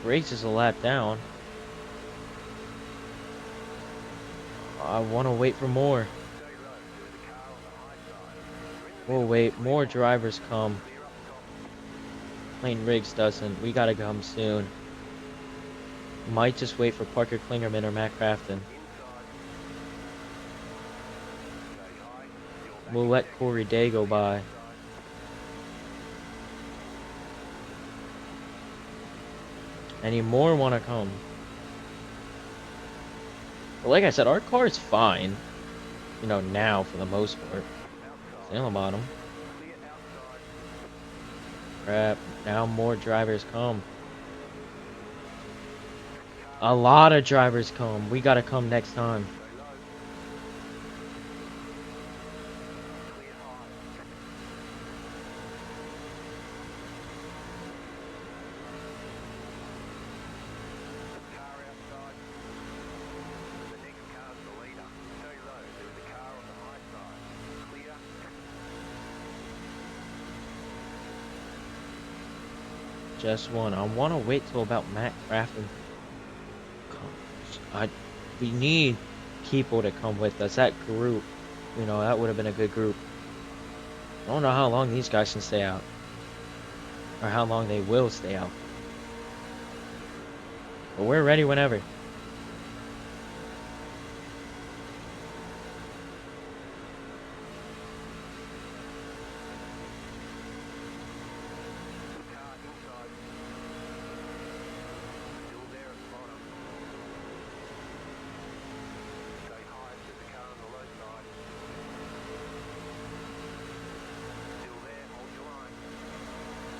[SPEAKER 1] Riggs is a lap down. I want to wait for more. We'll wait. More drivers come. Lane Riggs doesn't. We gotta come soon. Might just wait for Parker Klingerman or Matt Crafton. We'll let Corey Day go by. Any more want to come? But like I said, our car is fine. you know, now for the most part. Stay on the bottom.
[SPEAKER 2] Clear outside.
[SPEAKER 1] Crap. Now more drivers come. A lot of drivers come. We gotta come next time.
[SPEAKER 2] Stay low. Clear high. Car outside. The next car's the leader. Stay low. There's a car on the high side. Clear.
[SPEAKER 1] Just one. I want to wait till about Matt Crafton comes. We need people to come with us. That group, you know, that would have been a good group. I don't know how long these guys can stay out, or how long they will stay out. But we're ready whenever.
[SPEAKER 2] Car inside. Still there at the bottom. Stay high. There's a car on the low side. Still there. Hold your line. Still there.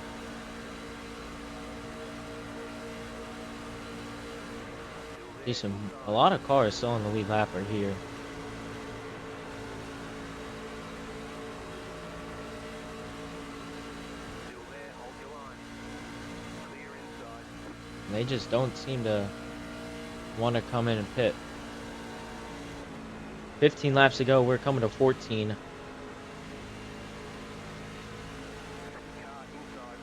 [SPEAKER 1] A lot of cars still on the lead lap are here.
[SPEAKER 2] Still there. Hold your line. Clear inside.
[SPEAKER 1] They just don't seem to want to come in and pit. 15 laps to go. We're coming to 14.
[SPEAKER 2] Car inside.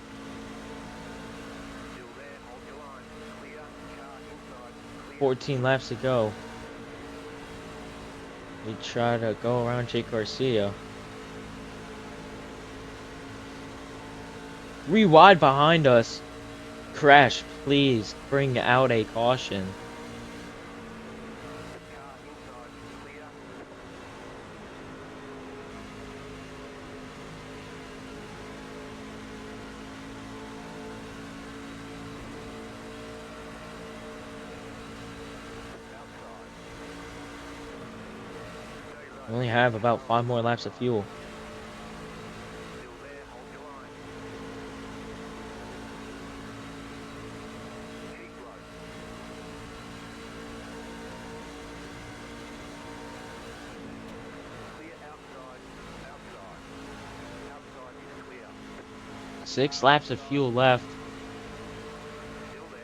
[SPEAKER 2] Still there. Hold your line. Clear. Car inside. Clear.
[SPEAKER 1] 14 laps to go. We try to go around Jake Garcia. 3 wide behind us. Crash, please bring out a caution.
[SPEAKER 2] Car inside. Clear. Outside. Stay low.
[SPEAKER 1] We only have about 5 more laps of fuel.
[SPEAKER 2] Still there. Hold your line. Keep low. Clear outside. Outside. Outside is clear.
[SPEAKER 1] 6 laps of fuel left
[SPEAKER 2] Still there.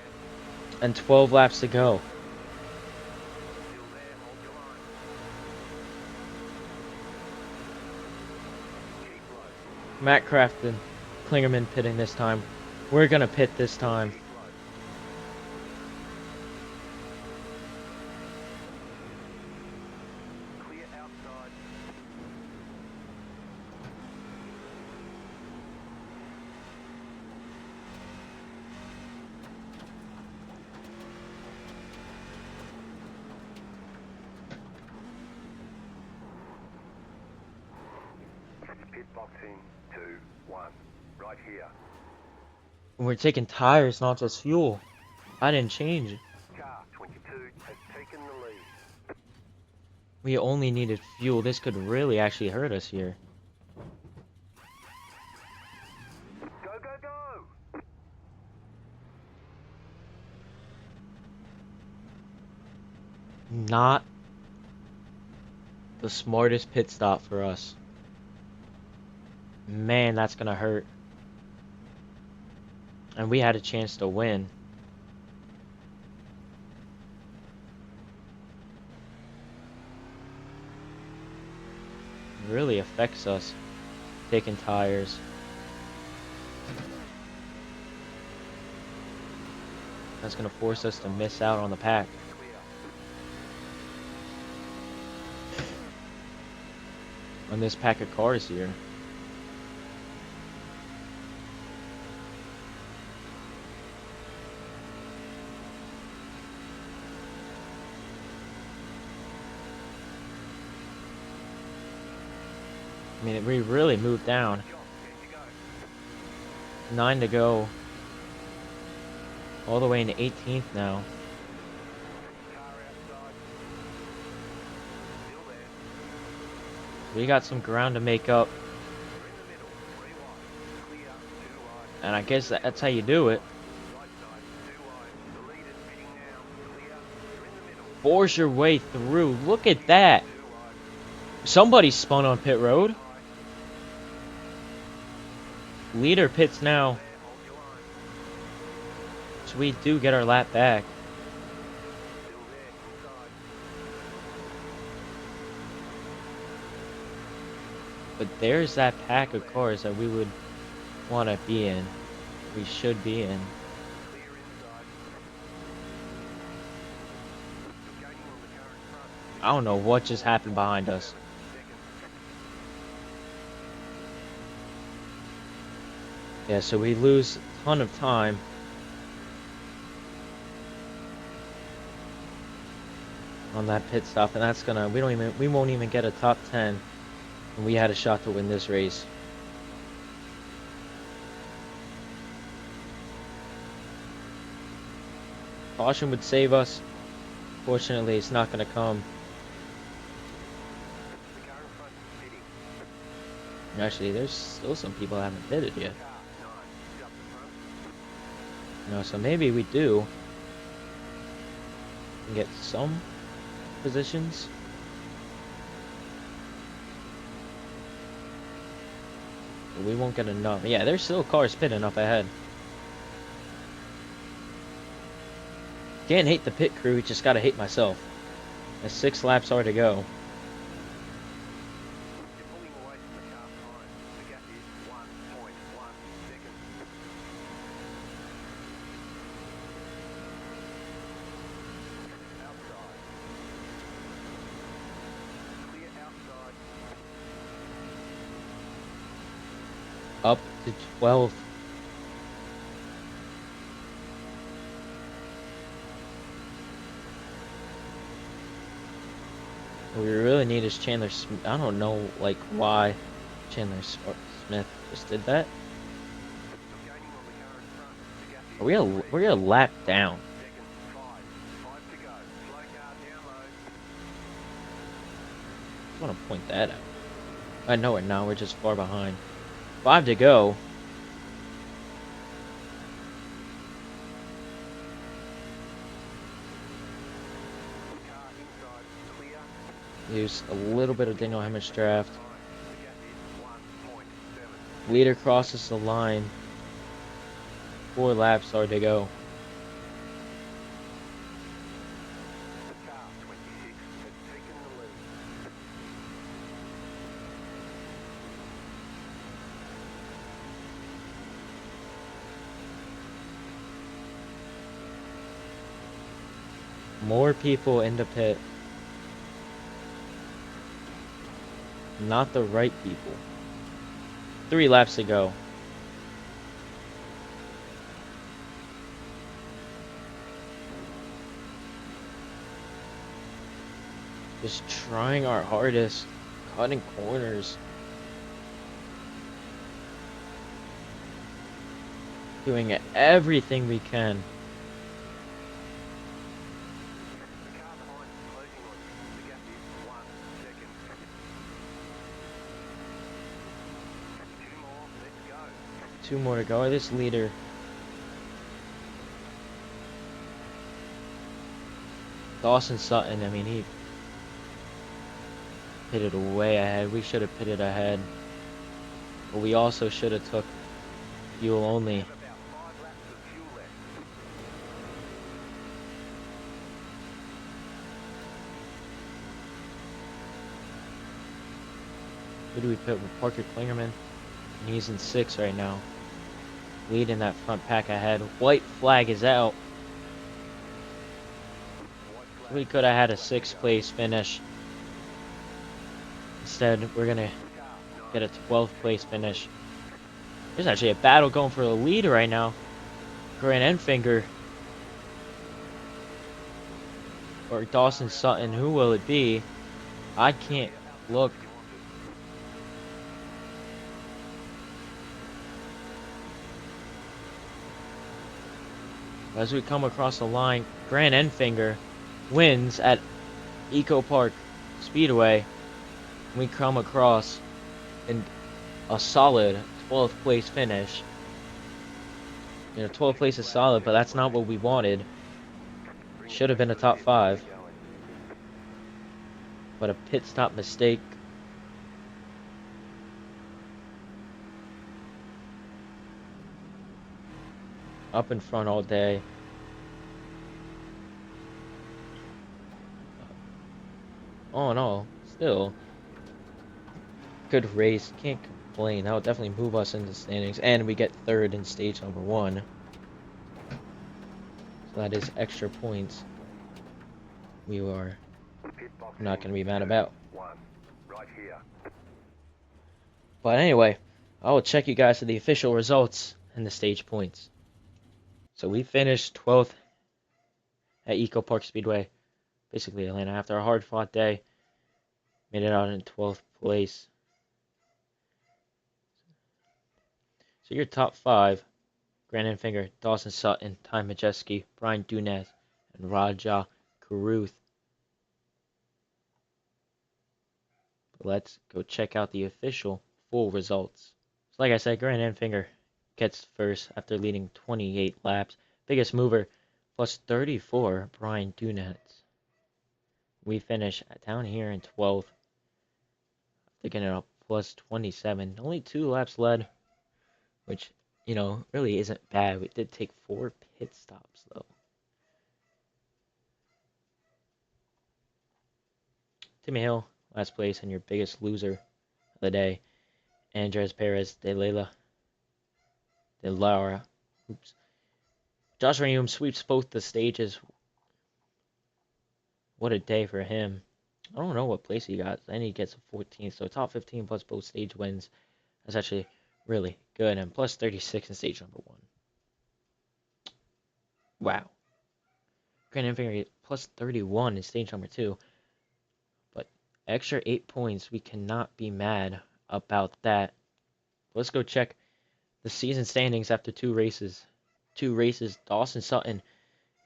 [SPEAKER 1] and 12 laps to go.
[SPEAKER 2] Still there. Hold your line. Keep low.
[SPEAKER 1] Matt Crafton, Klingerman pitting this time. We're gonna pit this time.
[SPEAKER 2] Keep low. Clear outside. Pit boxing 2, 1. Right here.
[SPEAKER 1] We're taking tires, not just fuel. I didn't change it.
[SPEAKER 2] Car 22 has taken the lead.
[SPEAKER 1] We only needed fuel. This could really actually hurt us here.
[SPEAKER 2] Go, go, go!
[SPEAKER 1] Not the smartest pit stop for us. Man, that's gonna hurt. And we had a chance to win. It really affects us taking tires. That's gonna force us to miss out on the pack.
[SPEAKER 2] Clear.
[SPEAKER 1] On this pack of cars here. I mean, we really moved down.
[SPEAKER 2] John, here you go.
[SPEAKER 1] 9 to go. All the way into 18th now.
[SPEAKER 2] Car outside. Still there.
[SPEAKER 1] We got some ground to make up. And I guess that's how you do it. Force your way through. Look at that. Somebody spun on pit road. Leader pits now. So we do get our lap back. But there's that pack of cars that we would want to be in. We should be in. I don't know what just happened behind us. Yeah, so we lose a ton of time. On that pit stop, and that's gonna we won't even get a top 10, and we had a shot to win this race. Caution would save us. Fortunately, it's not gonna come. Actually, there's still some people that haven't pitted yet. No, so maybe we do get some positions. But we won't get enough. Yeah, there's still cars pitting up ahead. Can't hate the pit crew, just gotta hate myself. There's 6 laps are to go. Up to 12. What we really need is Chandler Smith. I don't know, like, why Chandler Smith just did that. We're a lap down. I want to point that out. I know it now. We're just far behind. 5 to go. Use a little bit of Daniel Hemmer's draft. Leader crosses the line. 4 laps are to go. More people in the pit. Not the right people. 3 laps to go. Just trying our hardest. Cutting corners. Doing everything we can. Two more to go. This leader. Dawson Sutton, I mean, he pitted way ahead. We should have pitted ahead. But we also should have took fuel only. Who do we pit with? Parker Klingerman. And he's in 6th right now. Leading that front pack ahead. White flag is out. We could have had a 6th place finish. Instead, we're gonna get a 12th place finish. There's actually a battle going for the lead right now. Grant Enfinger. Or Dawson Sutton. Who will it be? I can't look. As we come across the line, Grant Enfinger wins at Eco Park Speedway. we come across in a solid 12th place finish. 12th place is solid, but that's not what we wanted. Should have been a top 5, but a pit stop mistake. Up in front all day. All in all, still good race. Can't complain. That will definitely move us into the standings, and we get 3rd in stage number 1. So that is extra points. We are not going to be mad about. But anyway, I will check you guys to the official results and the stage points. So we finished 12th at Eco Park Speedway, basically Atlanta, after a hard-fought day. Made it out in 12th place. So your top 5: Brandon Finger, Dawson Sutton, Ty Majeski, Brian Dunez, and Raja Karuth. But let's go check out the official full results. So like I said, Brandon Finger gets first after leading 28 laps. Biggest mover, plus 34, Brian Dunez. We finish down here in 12th. Taking it up plus 27. Only 2 laps led, which, really isn't bad. We did take 4 pit stops, though. Timmy Hill, last place, and your biggest loser of the day. Andres Perez de Lara. Oops. Josh Reaume sweeps both the stages. What a day for him. I don't know what place he got. Then he gets a 14th, so top 15 plus both stage wins. That's actually really good. And plus 36 in stage number 1. Wow. Grand Infantry plus 31 in stage number 2. But extra 8 points, we cannot be mad about that. Let's go check the season standings after 2 races. 2 races, Dawson Sutton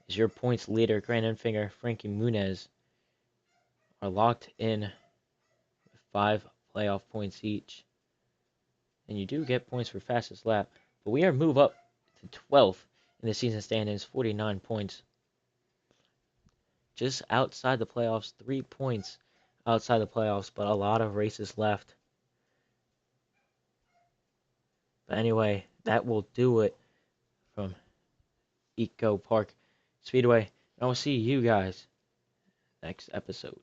[SPEAKER 1] is your points leader. Grand Enfinger, Frankie Muniz are locked in with 5 playoff points each. And you do get points for fastest lap. But we are moved up to 12th in the season standings, 49 points. Just outside the playoffs, 3 points outside the playoffs, but a lot of races left. But anyway, that will do it from Eco Park Speedway. And I will see you guys next episode.